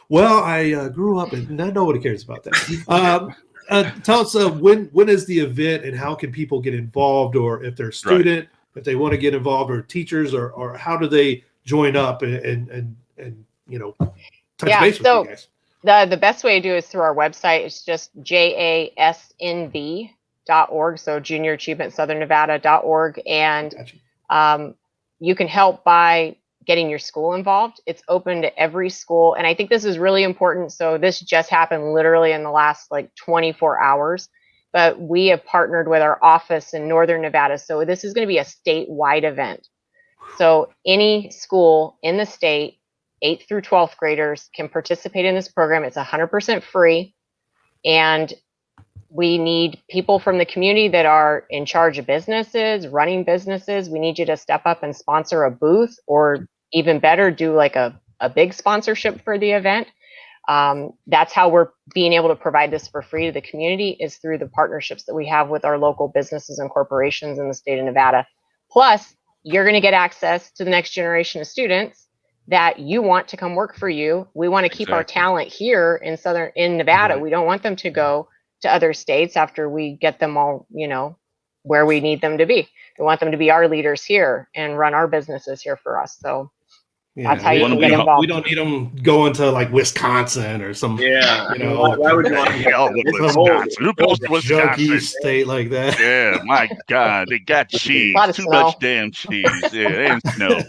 Well, I grew up and nobody cares about that. Tell us when is the event and how can people get involved, or if they're a student, if they want to get involved, or teachers, or how do they join up and touch base with you guys? The best way to do it is through our website. It's just jasnv.org, so juniorachievementsouthernevada.org, and you can help by getting your school involved. It's open to every school, and I think this is really important. So this just happened literally in the last 24 hours, but we have partnered with our office in Northern Nevada. So this is going to be a statewide event. So any school in the state, 8th through 12th graders, can participate in this program. It's 100% free. And we need people from the community that are in charge of businesses, running businesses. We need you to step up and sponsor a booth, or even better, do a big sponsorship for the event. That's how we're being able to provide this for free to the community, is through the partnerships that we have with our local businesses and corporations in the state of Nevada. Plus, you're going to get access to the next generation of students that you want to come work for you. We want to keep our talent here in Nevada. We don't want them to go to other states after we get them all, where we need them to be. We want them to be our leaders here and run our businesses here for us. So that's how you can get involved. We don't need them going to Wisconsin or some, why would you want to go to Wisconsin? Who goes to Wisconsin? State like that. Yeah, my God, they got cheese. Too much damn cheese. Yeah, and snow.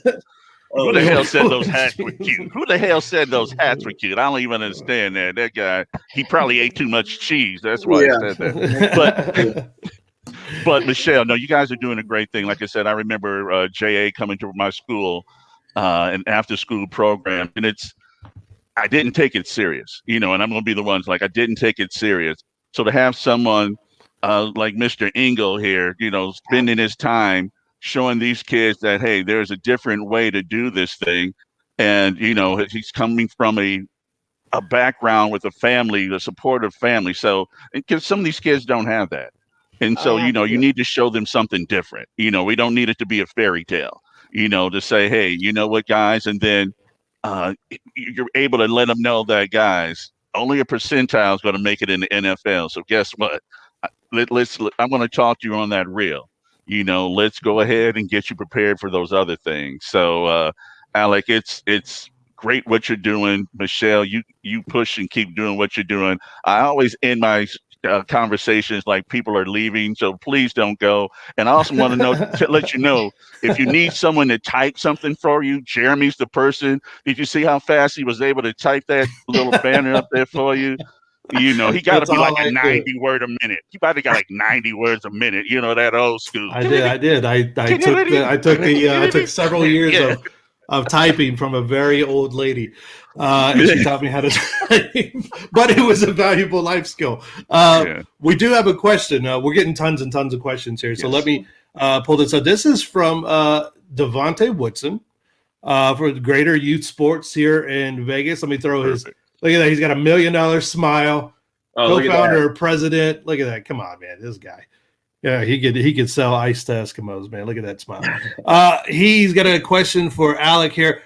Who the hell said those hats were cute? Who the hell said those hats were cute? I don't even understand that. That guy, he probably ate too much cheese. That's why he said that. But Michelle, no, you guys are doing a great thing. Like I said, I remember JA coming to my school, an after school program, and I didn't take it serious, and I'm going to be the ones I didn't take it serious. So to have someone like Mr. Engel here, spending his time showing these kids that, hey, there's a different way to do this thing. And, he's coming from a background with a family, a supportive family. So, because some of these kids don't have that. And Oh, so, yeah. you need to show them something different. We don't need it to be a fairy tale, to say, hey, you know what, guys? And then you're able to let them know that, guys, only a percentile is going to make it in the NFL. So guess what? I'm going to talk to you on that reel. Let's go ahead and get you prepared for those other things. So, Alec, it's great what you're doing. Michelle, you push and keep doing what you're doing. I always end my conversations like people are leaving, so please don't go. And I also want to know to let you know, if you need someone to type something for you, Jeremy's the person. Did you see how fast he was able to type that little banner up there for you? He got to be like a 90 word a minute. He probably got like 90 words a minute. That old school. I did. I took several years of typing from a very old lady, and she taught me how to type. But it was a valuable life skill. We do have a question. We're getting tons and tons of questions here, so let me pull this up. This is from Devontae Woodson for Greater Youth Sports here in Vegas. Let me throw his. Look at that. He's got $1 million smile. Co-founder, president. Look at that. Come on, man. This guy. Yeah, he could sell ice to Eskimos, man. Look at that smile. He's got a question for Alec here.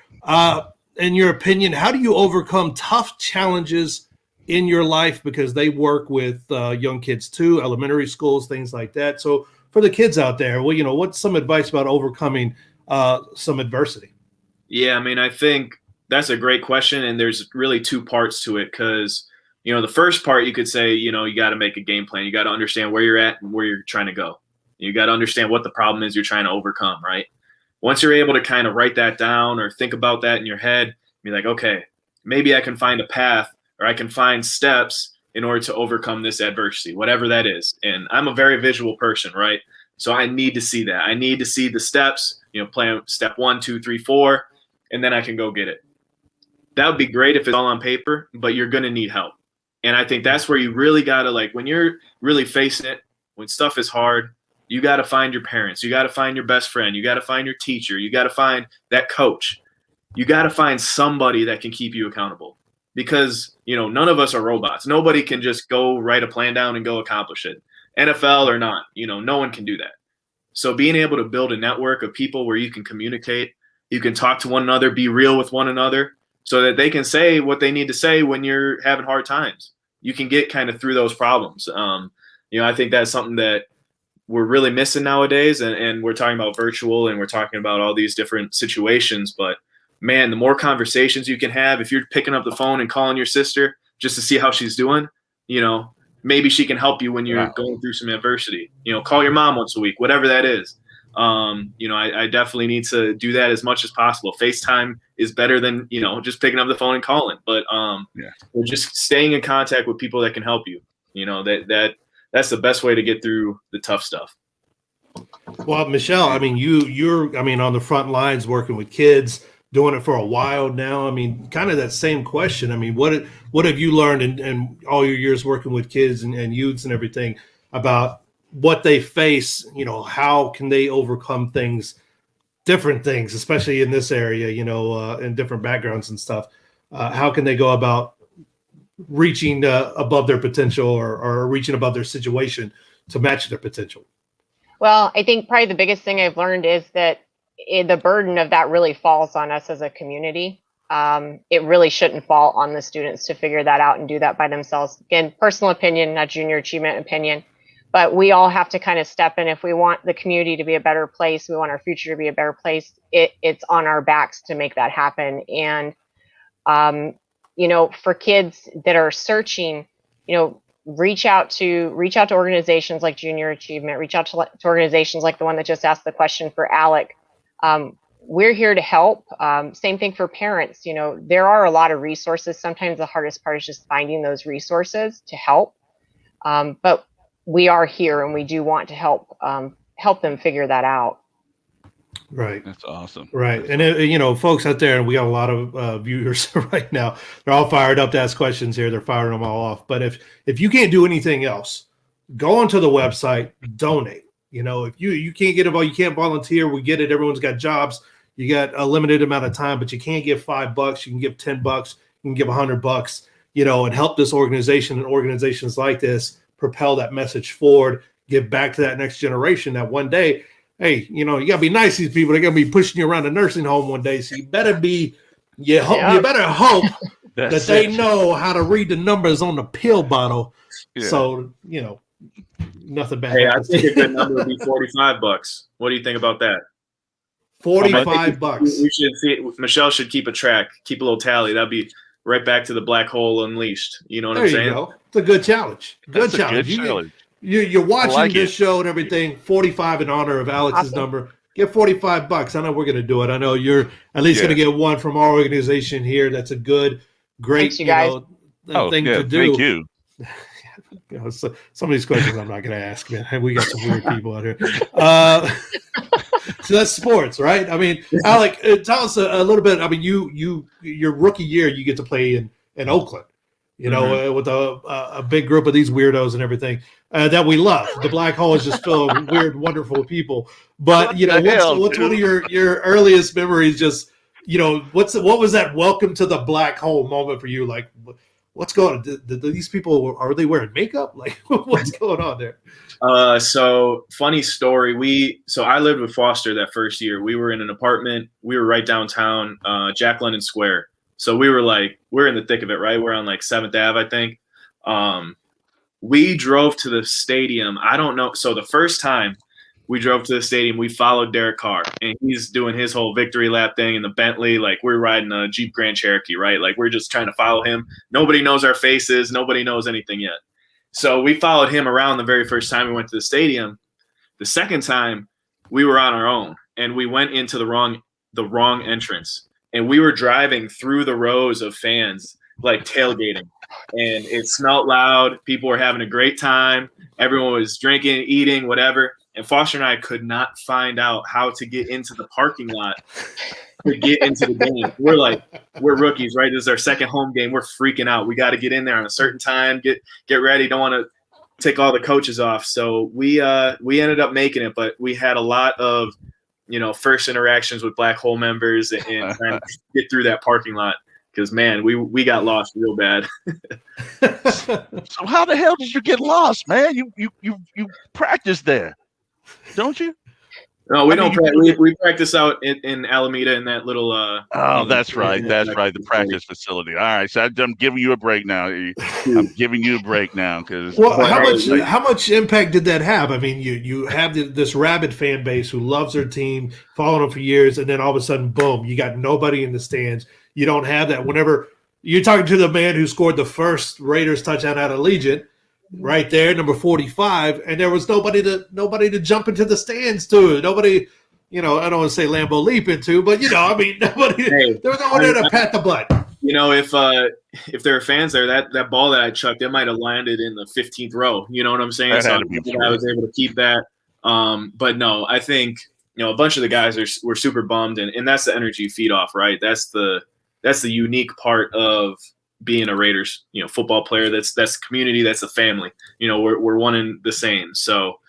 In your opinion, how do you overcome tough challenges in your life? Because they work with young kids too, elementary schools, things like that. So for the kids out there, what's some advice about overcoming some adversity? Yeah, I mean, I think that's a great question, and there's really two parts to it because, the first part you could say, you got to make a game plan. You got to understand where you're at and where you're trying to go. You got to understand what the problem is you're trying to overcome, right? Once you're able to kind of write that down or think about that in your head, be like, okay, maybe I can find a path or I can find steps in order to overcome this adversity, whatever that is. And I'm a very visual person, right? So I need to see that. I need to see the steps, plan step 1, 2, 3, 4, and then I can go get it. That would be great if it's all on paper, but you're going to need help. And I think that's where you really got to, when you're really facing it, when stuff is hard, you got to find your parents. You got to find your best friend. You got to find your teacher. You got to find that coach. You got to find somebody that can keep you accountable because, none of us are robots. Nobody can just go write a plan down and go accomplish it. NFL or not, no one can do that. So being able to build a network of people where you can communicate, you can talk to one another, be real with one another so that they can say what they need to say when you're having hard times. You can get kind of through those problems. I think that's something that we're really missing nowadays. And we're talking about virtual and we're talking about all these different situations. But, man, the more conversations you can have, if you're picking up the phone and calling your sister just to see how she's doing, maybe she can help you when you're going through some adversity. Call your mom once a week, whatever that is. I definitely need to do that as much as possible. FaceTime is better than, just picking up the phone and calling, but we're just staying in contact with people that can help you. That's the best way to get through the tough stuff. Well, Michelle, I mean, you're on the front lines working with kids, doing it for a while now. I mean, kind of that same question. I mean, what have you learned in all your years working with kids and youths and everything about what they face? How can they overcome different things, especially in this area, in different backgrounds and stuff. How can they go about reaching above their potential or reaching above their situation to match their potential? Well, I think probably the biggest thing I've learned is that the burden of that really falls on us as a community. It really shouldn't fall on the students to figure that out and do that by themselves. Again, personal opinion, not junior achievement opinion. But we all have to kind of step in. If we want the community to be a better place, we want our future to be a better place, it's on our backs to make that happen. And, for kids that are searching, reach out to organizations like Junior Achievement, reach out to organizations like the one that just asked the question for Alec. We're here to help. Same thing for parents. There are a lot of resources. Sometimes the hardest part is just finding those resources to help. But we are here and we do want to help them figure that out. Right. That's awesome. Right. And, folks out there, and we got a lot of viewers right now, they're all fired up to ask questions here. They're firing them all off. But if you can't do anything else, go onto the website, donate. You know, if you can't get involved, you can't volunteer. We get it. Everyone's got jobs. You got a limited amount of time, but you can't give $5. You can give $10. You can give $100. You know, and help this organization and organizations like this propel that message forward. Give back to that next generation. That one day, hey, you know, you gotta be nice to these people. They're gonna be pushing you around a nursing home one day. So you better be. You better hope that they know how to read the numbers on the pill bottle. Yeah. So, you know, nothing bad. Hey, I think a good number would be $45. What do you think about that? $45. We should see. Michelle should keep a track, keep a little tally. That'd be right back to the black hole unleashed. You know what I'm saying? There you go. It's a good challenge. Good challenge. You're watching this show and everything. 45 in honor of Alex's number. Get $45. I know we're going to do it. I know you're at least going to get one from our organization here. That's a great thing to do. Thank you. You know, so some of these questions I'm not going to ask, man. We got some weird people out here. So that's sports, right? I mean, Alec, tell us a little bit. I mean, your rookie year, you get to play in Oakland, you know, with a big group of these weirdos and everything that we love. The black hole is just filled with weird, wonderful people. But, you know, what's one of your earliest memories? Just, you know, what was that welcome to the black hole moment for you? Like, what's going on? Do these people, are they wearing makeup? Like, what's going on there? So funny story. So I lived with Foster that first year. We were in an apartment. We were right downtown, Jack London Square. So we're in the thick of it, right? We're on like 7th Ave, I think. We drove to the stadium. I don't know. So the first time we drove to the stadium, we followed Derek Carr, and he's doing his whole victory lap thing in the Bentley. Like, we're riding a Jeep Grand Cherokee, right? Like, we're just trying to follow him. Nobody knows our faces. Nobody knows anything yet. So we followed him around the very first time we went to the stadium. The second time, we were on our own, and we went into the wrong entrance. And we were driving through the rows of fans, like tailgating. And it smelled loud. People were having a great time. Everyone was drinking, eating, whatever. And Foster and I could not find out how to get into the parking lot to get into the game. We're rookies, right? This is our second home game. We're freaking out. We got to get in there on a certain time, get ready. Don't want to take all the coaches off. So we ended up making it, but we had a lot of, you know, first interactions with black hole members and trying to get through that parking lot. Because, man, we got lost real bad. So how the hell did you get lost, man? You practiced there, don't you? No, we don't practice. We practice out in Alameda in that little. That's right. The practice facility. All right, so I'm giving you a break now. I'm giving you a break now because. Well, how much impact did that have? I mean, you have this rabid fan base who loves their team, followed them for years, and then all of a sudden, boom, you got nobody in the stands. You don't have that. Whenever you're talking to the man who scored the first Raiders touchdown out of Allegiant, right there, number 45, and there was nobody to jump into the stands to. Nobody, you know, I don't want to say Lambeau leap into, but you know, I mean, nobody. There was no one there to pat the butt. You know, if there are fans there, that ball that I chucked, it might have landed in the 15th row. You know what I'm saying? So I was able to keep that. But no, I think, you know, a bunch of the guys were super bummed, and that's the energy you feed off, right? That's the unique part of being a Raiders, you know, football player. That's community. That's a family. You know, we're one and the same. So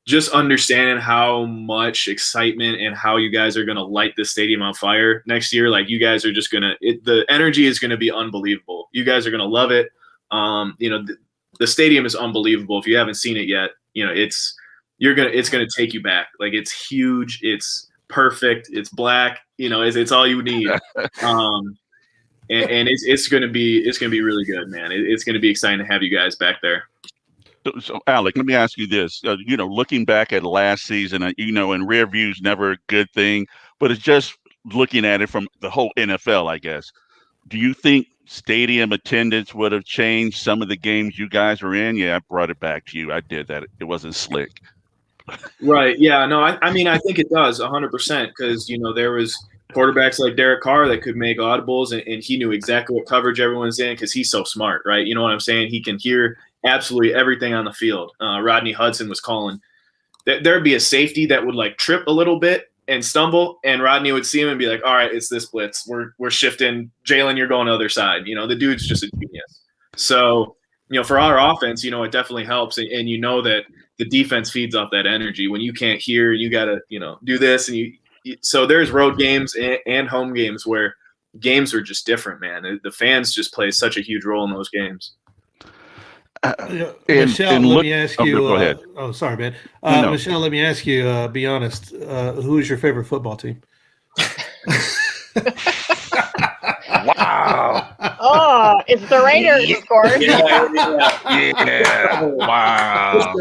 just understanding how much excitement and how you guys are going to light this stadium on fire next year. Like, you guys are just the energy is going to be unbelievable. You guys are going to love it. You know, the stadium is unbelievable. If you haven't seen it yet, you know, it's going to take you back. Like, it's huge. It's perfect. It's black. You know, it's all you need. And it's going to be really good, man. It's going to be exciting to have you guys back there. So, Alec, let me ask you this. You know, looking back at last season, you know, and rear view is never a good thing, but it's just looking at it from the whole NFL, I guess. Do you think stadium attendance would have changed some of the games you guys were in? Yeah, I brought it back to you. I did that. It wasn't slick. Right. Yeah. No, I mean, I think it does 100% because, you know, there was quarterbacks like Derek Carr that could make audibles, and he knew exactly what coverage everyone's in because he's so smart, right? You know what I'm saying? He can hear absolutely everything on the field. Rodney Hudson was calling. There'd be a safety that would like trip a little bit and stumble, and Rodney would see him and be like, all right, it's this blitz. We're shifting. Jalen, you're going to the other side. You know, the dude's just a genius. So, you know, for our offense, you know, it definitely helps. And you know that the defense feeds off that energy. When you can't hear, you got to, do this. And so there's road games and home games where games are just different, man. The fans just play such a huge role in those games. Michelle, let me ask you. Go ahead. Sorry, man. No. Michelle, let me ask you. Be honest. Who is your favorite football team? Wow. Oh, it's the Raiders, of course. Yeah. Wow.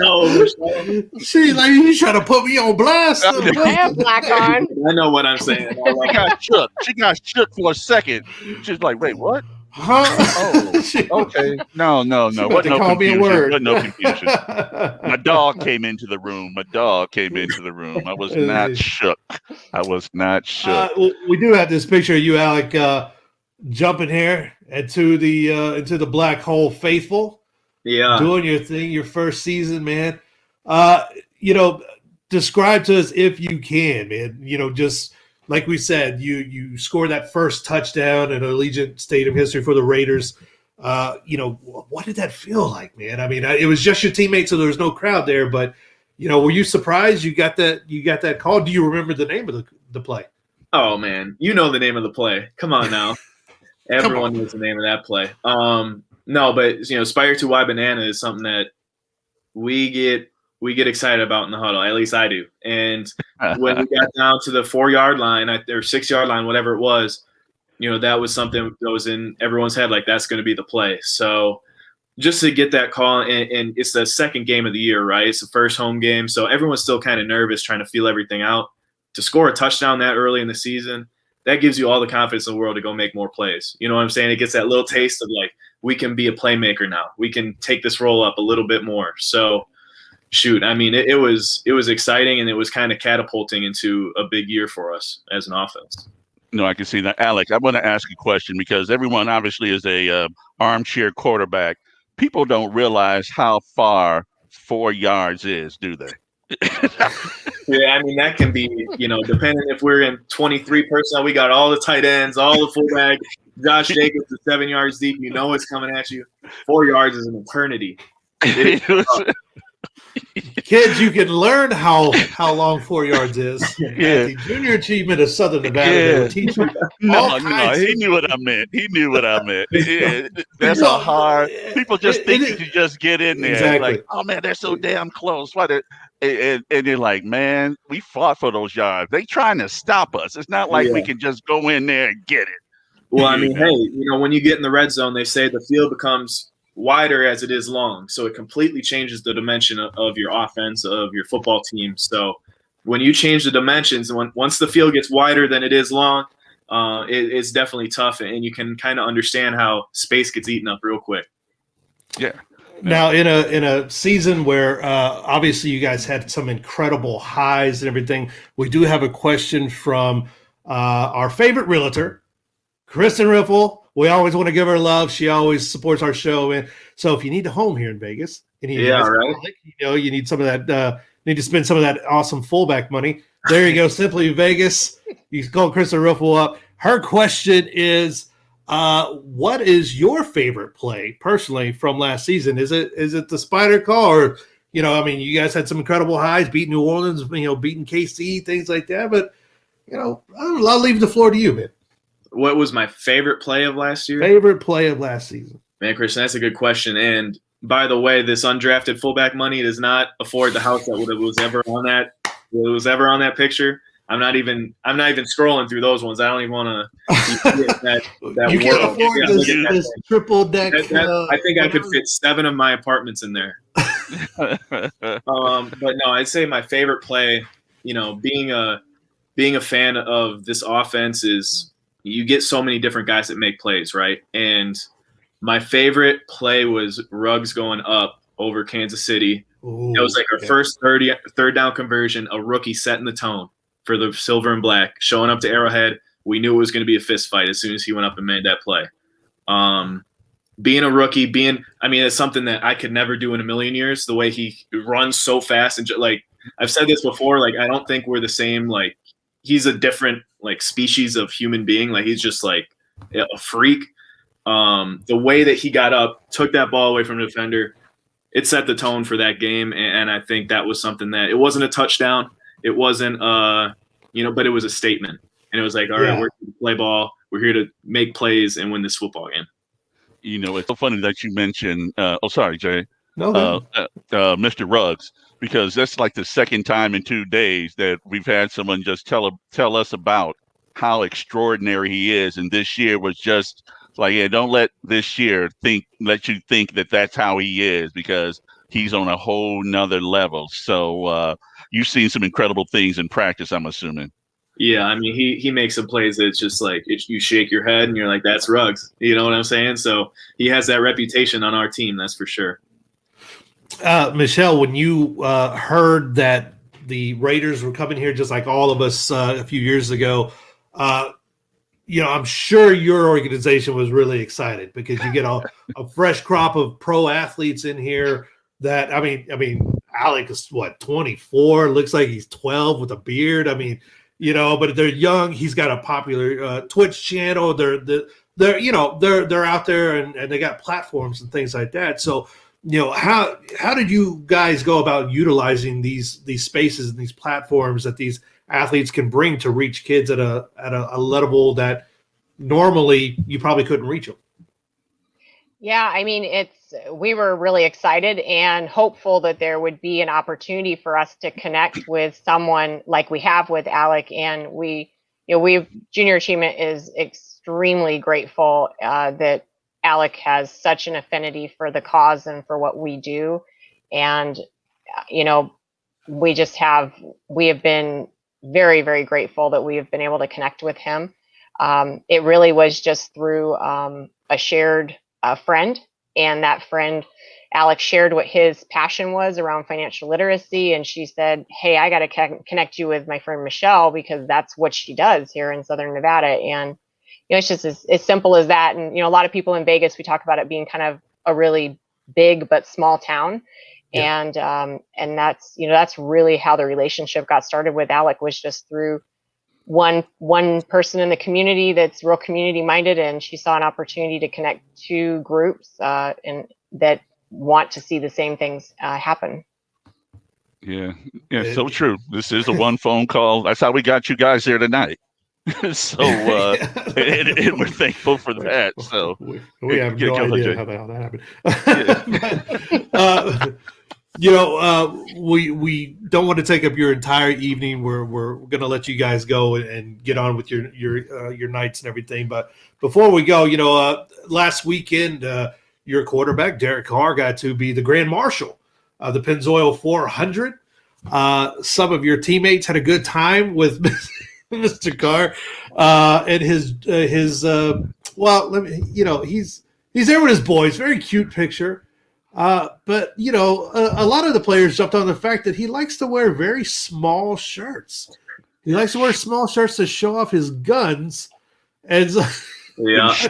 See, like you trying to put me on blast. I have black on. I know what I'm saying. She got shook. She got shook for a second. She's like, wait, what? Huh? Oh, okay. No. What? No call me a confusion. word. What? No confusion. My dog came into the room. I was not shook. We do have this picture of you, Alec, jumping here into the black hole faithful. Yeah. Doing your thing, your first season, man. Describe to us if you can, man. Just like we said, you scored that first touchdown in Allegiant Stadium history for the Raiders. What did that feel like, man? I mean, it was just your teammates, so there was no crowd there. But were you surprised you got that call? Do you remember the name of the play? Oh man, you know the name of the play. Come on now, everyone knows the name of that play. No, but Spire to Y Banana is something that we get excited about in the huddle. At least I do. And when we got down to the 4-yard line or 6-yard line, whatever it was, that was something that was in everyone's head. Like, that's going to be the play. So just to get that call, and it's the second game of the year, right? It's the first home game. So everyone's still kind of nervous, trying to feel everything out. To score a touchdown that early in the season, that gives you all the confidence in the world to go make more plays. You know what I'm saying? It gets that little taste of like, we can be a playmaker now. We can take this role up a little bit more. So shoot, I mean, it was exciting, and it was kind of catapulting into a big year for us as an offense. No, I can see that. Alex, I want to ask a question, because everyone obviously is a armchair quarterback. People don't realize how far 4 yards is, do they? Yeah, I mean, that can be, depending if we're in 23 personnel, we got all the tight ends, all the fullback, Josh Jacobs is 7 yards deep. It's coming at you. 4 yards is an eternity. Kids, you can learn how long 4 yards is. Yeah. At the Junior Achievement of Southern Nevada, they will teach you. No, he knew what I mement. Yeah, that's a hard. People just think you can just get in there. Exactly. Like, oh man, they're so damn close. And they're like, man, we fought for those yards. They trying to stop us. It's not like we can just go in there and get it. Well, I mean, hey, when you get in the red zone, they say the field becomes wider as it is long. So it completely changes the dimension of your offense, of your football team. So when you change the dimensions, once the field gets wider than it is long, it's definitely tough. And you can kind of understand how space gets eaten up real quick. Yeah. Now, in a season where obviously you guys had some incredible highs and everything, we do have a question from our favorite realtor, Kristen Riffle. We always want to give her love. She always supports our show. And so if you need a home here in Vegas, and you need some of that, need to spend some of that awesome fullback money, there you go. Simply Vegas. You can call Kristen Riffle up. Her question is, what is your favorite play personally from last season? Is it the spider call, or you guys had some incredible highs, beating New Orleans, beating KC, things like that. But I'll leave the floor to you, man. What was my favorite play of last year? Favorite play of last season, man, Christian, that's a good question. And by the way, this undrafted fullback money does not afford the house that was ever on that. It was ever on that picture. I'm not even scrolling through those ones. I don't even want to. That you can't afford this triple deck. I think I could fit 7 of my apartments in there. But no, I'd say my favorite play, being a fan of this offense, is you get so many different guys that make plays, right? And my favorite play was Ruggs going up over Kansas City. Ooh, it was like our first third down conversion, a rookie setting the tone for the silver and black, showing up to Arrowhead. We knew it was going to be a fist fight as soon as he went up and made that play. Being a rookie, it's something that I could never do in a million years, the way he runs so fast. And like I've said this before, like I don't think we're the same. Like he's a different species of human being. Like he's just like a freak. The way that he got up, took that ball away from the defender, it set the tone for that game, and I think that was something that it wasn't a touchdown, it wasn't but it was a statement, and it was like, all right, we're here to play ball, we're here to make plays and win this football game. It's so funny that you mentioned. Sorry, Jay. No, Mr. Ruggs, because that's like the second time in 2 days that we've had someone just tell us about how extraordinary he is, and this year was just like, yeah, don't let this year let you think that that's how he is, because he's on a whole nother level. So you've seen some incredible things in practice, I'm assuming. Yeah, I mean, he makes some plays that's just like you shake your head and you're like, that's Ruggs. You know what I'm saying? So he has that reputation on our team, that's for sure. Michelle, when you heard that the Raiders were coming here, just like all of us a few years ago, I'm sure your organization was really excited because you get a fresh crop of pro athletes in here. That I mean, Alec is 24, looks like he's 12 with a beard. I mean, but they're young. He's got a popular Twitch channel. They're out there and they got platforms and things like that. So, how did you guys go about utilizing these spaces and these platforms that these athletes can bring to reach kids at a level that normally you probably couldn't reach them? Yeah, I mean, we were really excited and hopeful that there would be an opportunity for us to connect with someone like we have with Alec. And Junior Achievement is extremely grateful that Alec has such an affinity for the cause and for what we do. And, we have been very, very grateful that we have been able to connect with him. It really was just through a shared friend, and that friend, Alex, shared what his passion was around financial literacy, and she said, hey, I got to connect you with my friend Michelle because that's what she does here in Southern Nevada. And it's just as simple as that. And a lot of people in Vegas, we talk about it being kind of a really big but small town. Yeah. And that's really how the relationship got started with Alec, was just through one person in the community that's real community minded, and she saw an opportunity to connect two groups and that want to see the same things happen. Yeah, so true. This is a one phone call. That's how we got you guys here tonight. So and we're thankful for that. So we have no idea how that happened. We don't want to take up your entire evening. We're going to let you guys go and get on with your nights and everything. But before we go, last weekend, your quarterback Derek Carr got to be the Grand Marshal of the Pennzoil 400. Some of your teammates had a good time with Mr. Carr and his he's there with his boys. Very cute picture. But a lot of the players jumped on the fact that he likes to wear very small shirts. He likes to wear small shirts to show off his guns. And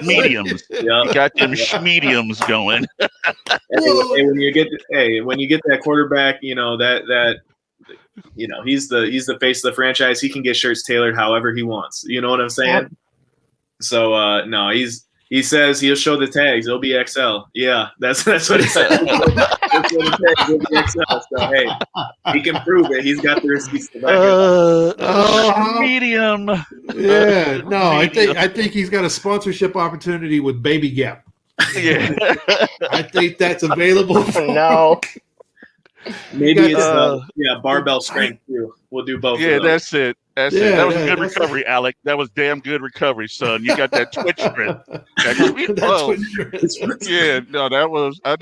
mediums. Yeah. You got them mediums going. When you get that quarterback, he's the face of the franchise. He can get shirts tailored however he wants. You know what I'm saying? Yeah. So no, he says he'll show the tags. It'll be XL. Yeah, that's what he said. It'll be XL. So hey, he can prove it. He's got the receipts to back medium. Yeah, no, medium. I think he's got a sponsorship opportunity with Baby Gap. Yeah, I think that's available. No. Maybe it's barbell strength too. We'll do both. Yeah, that's it. That's it. That was good recovery, Alec. That was damn good recovery, son. You got that twitch strength. Yeah, no, that was. I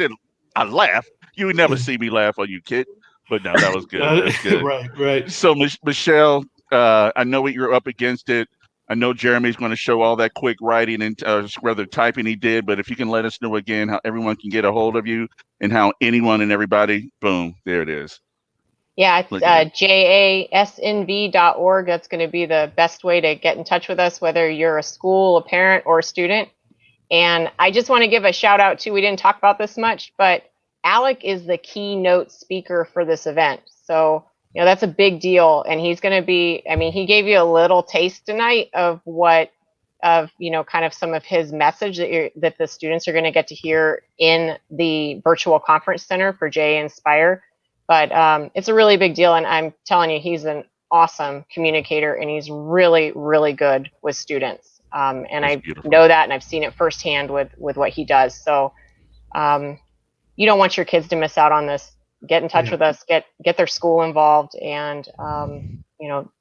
laughed. You would never see me laugh on you, kid. But no, that was good. That's good. Right. So, Michelle, I know what you're up against it. I know Jeremy's going to show all that quick writing and rather typing he did. But if you can let us know again how everyone can get a hold of you and how anyone and everybody, boom, there it is. Yeah, it's jasnv.org. That's going to be the best way to get in touch with us, whether you're a school, a parent, or a student. And I just want to give a shout out to, we didn't talk about this much, but Alec is the keynote speaker for this event. So, that's a big deal. And he's going to be, he gave you a little taste tonight of what of, kind of some of his message that the students are going to get to hear in the virtual conference center for JA Inspire. But it's a really big deal. And I'm telling you, he's an awesome communicator, and he's really, really good with students. And That's I beautiful. know that, and I've seen it firsthand with what he does. So you don't want your kids to miss out on this. Get in touch with us, get their school involved, and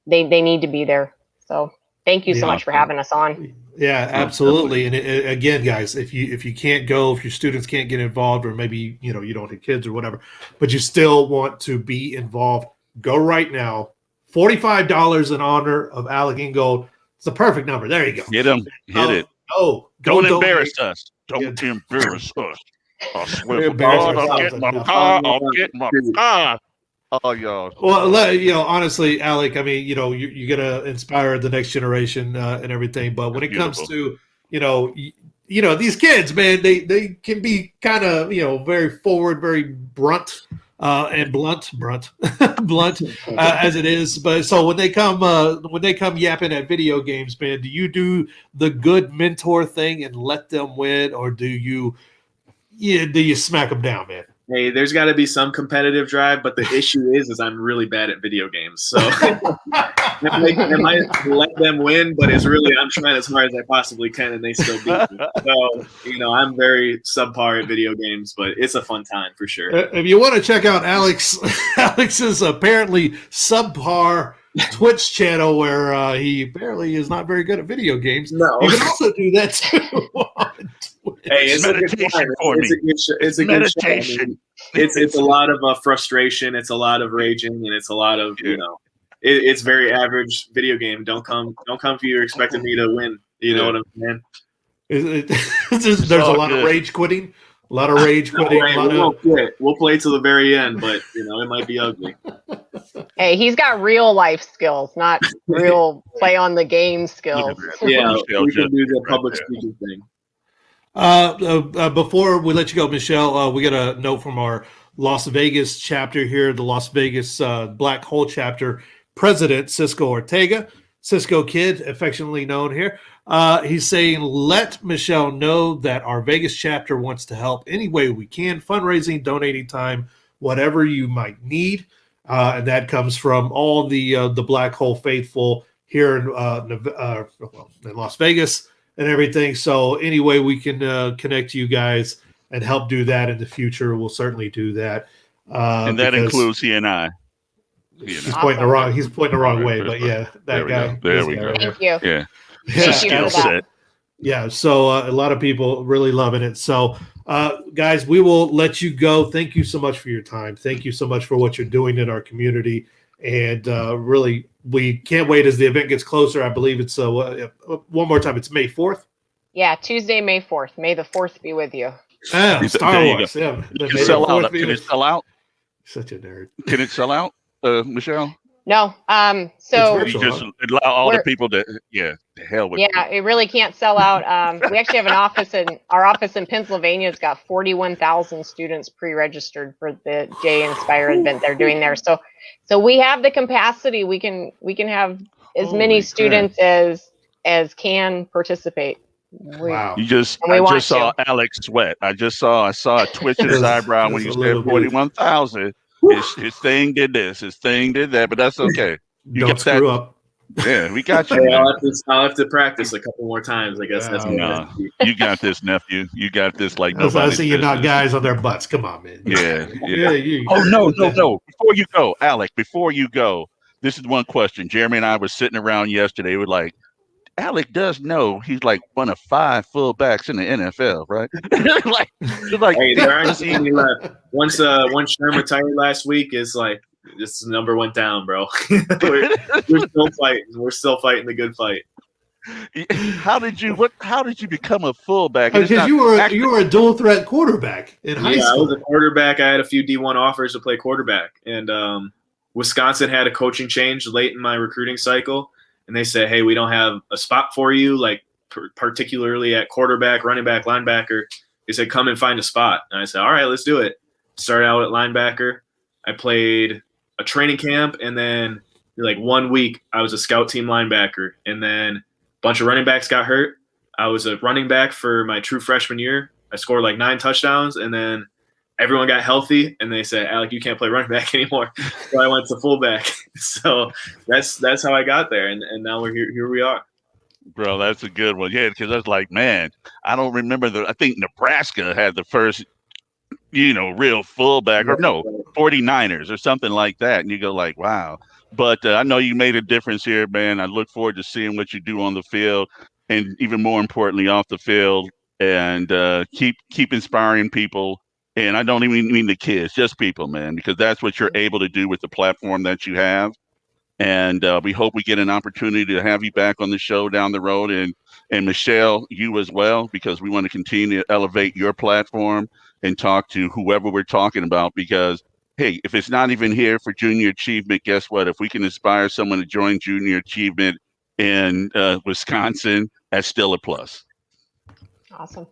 they need to be there. So thank you so much for having us on. Yeah, absolutely. And again, guys, if you can't go, if your students can't get involved, or maybe you don't have kids or whatever, but you still want to be involved, go right now. $45 in honor of Alec Ingold. It's the perfect number. There you go. Hit him. Hit it. Don't embarrass us. Don't embarrass us. I swear to Embarrass God, I'll ourselves get my enough. car. I'll get my car. Oh, y'all. Well, honestly, Alec, I mean, you're gonna inspire the next generation and everything. But when it comes to, these kids, man, they can be kind of, very forward, very blunt and blunt as it is. But so when they come yapping at video games, man, do you do the good mentor thing and let them win, or do you smack them down, man? Hey, there's got to be some competitive drive, but the issue is I'm really bad at video games. So I might let them win, but it's really I'm trying as hard as I possibly can, and they still beat me. So I'm very subpar at video games, but it's a fun time for sure. If you want to check out Alex's apparently subpar Twitch channel, where he apparently is not very good at video games, no, you can also do that too. Hey, it's meditation for me. It's a meditation. Good show. I mean, it's a lot of frustration. It's a lot of raging, and it's a lot of it's very average video game. Don't come if you're expecting me to win. You know what I'm saying? There's a lot of rage quitting. A lot of rage quitting. We'll play to the very end, but it might be ugly. Hey, he's got real life skills, not real play on the game skills. Yeah, we can do the public speaking thing. Before we let you go, Michelle, we got a note from our Las Vegas chapter here, the Las Vegas Black Hole chapter president, Cisco Ortega, Cisco Kid, affectionately known here. He's saying, let Michelle know that our Vegas chapter wants to help any way we can, fundraising, donating time, whatever you might need. And that comes from all the Black Hole faithful here in Las Vegas and everything. So any way we can connect you guys and help do that in the future, we'll certainly do that. And that includes he and I. He's pointing the wrong way, but yeah, that guy. There we go. Thank you. Yeah. Yeah. So a lot of people really loving it. So guys, we will let you go. Thank you so much for your time. Thank you so much for what you're doing in our community. And really, we can't wait as the event gets closer. I believe it's one more time. It's May 4th. Yeah, Tuesday, May 4th. May the 4th be with you. Star Wars. Yeah. Can it sell out? Can it sell out? Such a nerd. Can it sell out, Michelle? No. So you just allow all the people to the hell with it really can't sell out. We actually have our office in Pennsylvania has got 41,000 students pre-registered for the JA Inspire event they're doing there. So we have the capacity. We can have as many students as can participate. Wow. I just saw Alex sweat. I saw a twitch in his eyebrow when you said 41,000. His thing did this, his thing did that, but that's okay. You Don't screw up. Yeah, we got you. Hey, I'll have to practice a couple more times. I guess that's you got this, nephew. You got this. Like I see you knock guys on their butts. Come on, man. Yeah. Oh no. Before you go, Alec. Before you go, this is one question. Jeremy and I were sitting around yesterday. We're like, Alec does know he's like one of 5 fullbacks in the NFL, right? Hey, there aren't any left. Once Sherm retired last week, it's like this number went down, bro. we're still fighting. We're still fighting the good fight. How did you become a fullback? Because you were a dual threat quarterback in high school. I was a quarterback. I had a few D1 offers to play quarterback, and Wisconsin had a coaching change late in my recruiting cycle. And they said, hey, we don't have a spot for you, like particularly at quarterback, running back, linebacker. They said, come and find a spot. And I said, all right, let's do it. Started out at linebacker. I played a training camp, and then like 1 week I was a scout team linebacker. And then bunch of running backs got hurt. I was a running back for my true freshman year. I scored like 9 touchdowns, and then everyone got healthy, and they said, Alec, you can't play running back anymore. So I went to fullback. So that's how I got there, and now we're here. Here we are. Bro, that's a good one. Yeah, because I was like, man, I don't remember I think Nebraska had the first, real fullback, or no, 49ers or something like that. And you go like, wow. But I know you made a difference here, man. I look forward to seeing what you do on the field, and even more importantly, off the field, and keep inspiring people. And I don't even mean the kids, just people, man, because that's what you're able to do with the platform that you have. And we hope we get an opportunity to have you back on the show down the road, and Michelle, you as well, because we want to continue to elevate your platform and talk to whoever we're talking about. Because, hey, if it's not even here for junior achievement, guess what? If we can inspire someone to join junior achievement in Wisconsin, that's still a plus. Awesome.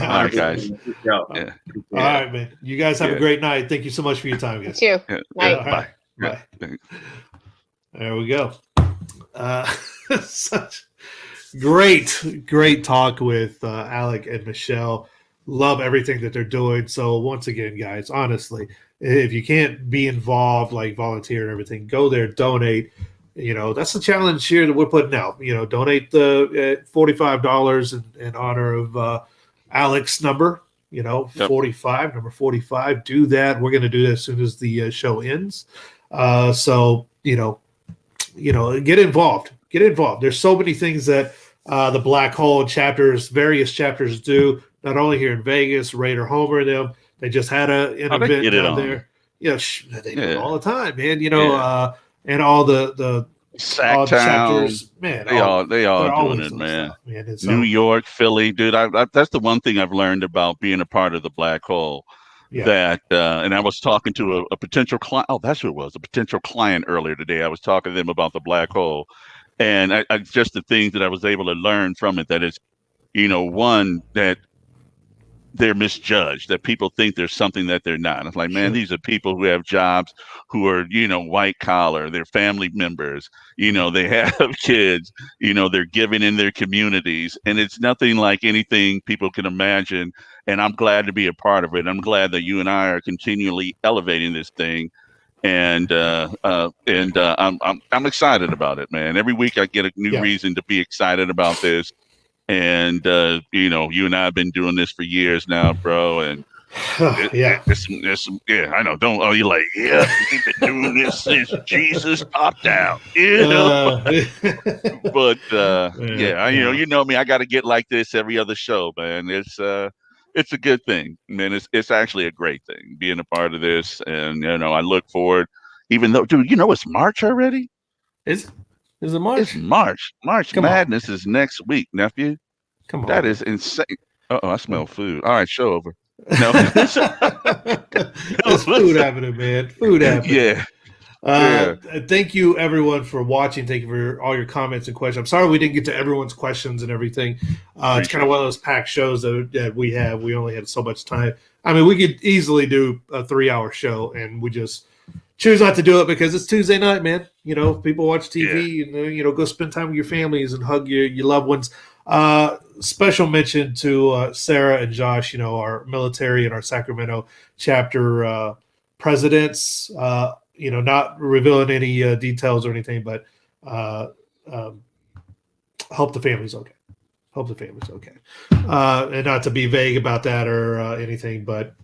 All right, guys. Yeah. All right, man. You guys have a great night. Thank you so much for your time, guys. You too. Night. Bye. Bye. There we go. Such great talk with Alec and Michelle. Love everything that they're doing. So once again, guys, honestly, if you can't be involved, like volunteer and everything, go there, donate. That's the challenge here that we're putting out. Donate the $45 in honor of Alec's number. 45, number 45. Do that. We're going to do that as soon as the show ends. So get involved. There's so many things that the Black Hole chapters, various chapters do, not only here in Vegas, Raider Homer and them. They just had an event down there. They do it all the time, man. And all the Sacktown, chapters, man. They all doing it, man. Stuff, man. New York, Philly, dude. That's the one thing I've learned about being a part of the Black Hole. Yeah. That and I was talking to a potential client. Oh, that's who it was. A potential client earlier today. I was talking to them about the Black Hole, and I just the things that I was able to learn from it. That is, one, that they're misjudged, that people think there's something that they're not. It's like, man, these are people who have jobs, who are, white collar, they're family members, they have kids, they're giving in their communities, and it's nothing like anything people can imagine. And I'm glad to be a part of it. I'm glad that you and I are continually elevating this thing. And I'm excited about it, man. Every week I get a new reason to be excited about this. And you and I have been doing this for years now, bro. And there's some, I know. You're like, we've been doing this since Jesus popped out, But you know me. I got to get like this every other show, man. It's a good thing, man. It's actually a great thing being a part of this, and I look forward. Even though, dude, it's March already. Is it March? It's March. March Madness is next week, nephew. Come on. That is insane. I smell food. All right, show over. No. It's food happening, man. Food happening. Yeah. Thank you, everyone, for watching. Thank you for all your comments and questions. I'm sorry we didn't get to everyone's questions and everything. It's kind of one of those packed shows that we have. We only had so much time. I mean, we could easily do a 3-hour show, and we just choose not to do it because it's Tuesday night, man. People watch TV and, go spend time with your families and hug your loved ones. Special mention to Sarah and Josh, our military and our Sacramento chapter presidents. Not revealing any details or anything, but hope the family's okay. And not to be vague about that or anything, but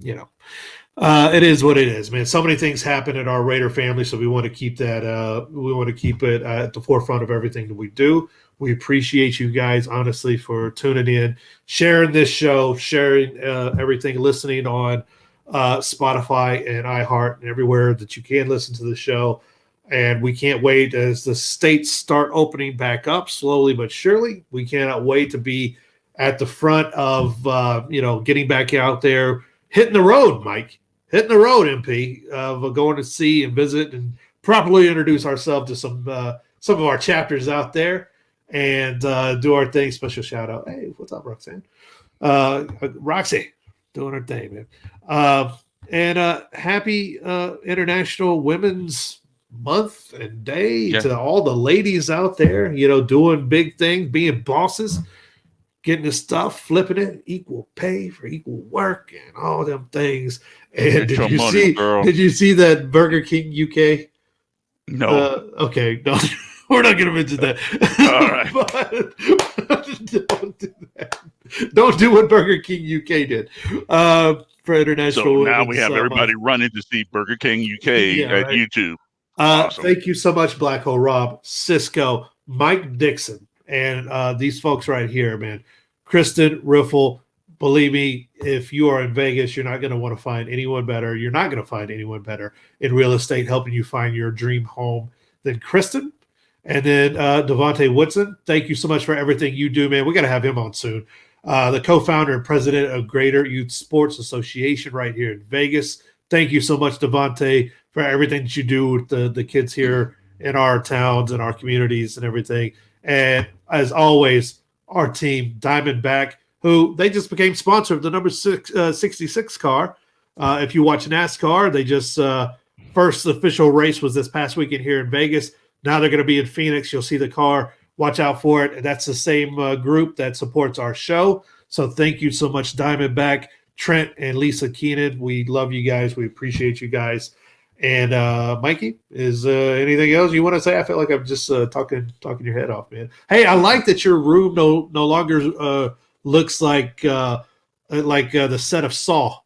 it is what it is, man. So many things happen in our Raider family, so we want to keep that. We want to keep it at the forefront of everything that we do. We appreciate you guys, honestly, for tuning in, sharing this show, sharing everything, listening on Spotify and iHeart and everywhere that you can listen to the show. And we can't wait as the states start opening back up slowly but surely. We cannot wait to be at the front of getting back out there, hitting the road, Mike. Hitting the road, MP, of going to see and visit and properly introduce ourselves to some of our chapters out there and do our thing. Special shout out. Hey, what's up, Roxanne? Roxy, doing her thing, man. And happy International Women's month and day to all the ladies out there, doing big things, being bosses, getting the stuff, flipping it, equal pay for equal work, and all them things. And did you see that Burger King UK? No. Okay, no, we're not going to mention that. All right. But don't do that. Don't do what Burger King UK did for International So Women's now we have everybody running to see Burger King UK at YouTube. Awesome. Thank you so much, Black Hole Rob, Cisco, Mike Dixon, and these folks right here, man. Kristen Riffle, believe me, if you are in Vegas, you're not going to want to find anyone better. You're not going to find anyone better in real estate helping you find your dream home than Kristen. And then Devontae Woodson, thank you so much for everything you do, man. We got to have him on soon. The co-founder and president of Greater Youth Sports Association right here in Vegas. Thank you so much, Devontae, for everything that you do with the kids here in our towns and our communities and everything. And as always, our team, Diamondback, who they just became sponsor of the number 66 car. If you watch NASCAR, they just first official race was this past weekend here in Vegas. Now they're going to be in Phoenix. You'll see the car. Watch out for it. And that's the same group that supports our show. So thank you so much, Diamondback, Trent, and Lisa Keenan. We love you guys. We appreciate you guys. And Mikey, is anything else you want to say? I feel like I'm just talking your head off, man. Hey, I like that your room no longer looks like the set of Saw.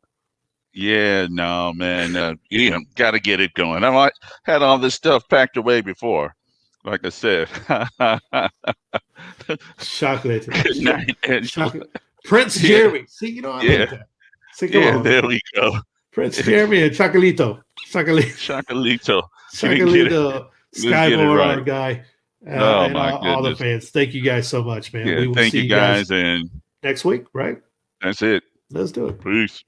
Yeah, no, man. You got to get it going. I had all this stuff packed away before, like I said. Chocolate. Good night. Chocolate. Prince Jeremy. See, I like that. See, on. There we go. Prince Jeremy and Chocolito. Chocolito. Skymore, our guy. And all the fans. Thank you guys so much, man. Yeah, we will thank see you guys. And next week, right? That's it. Let's do it. Peace.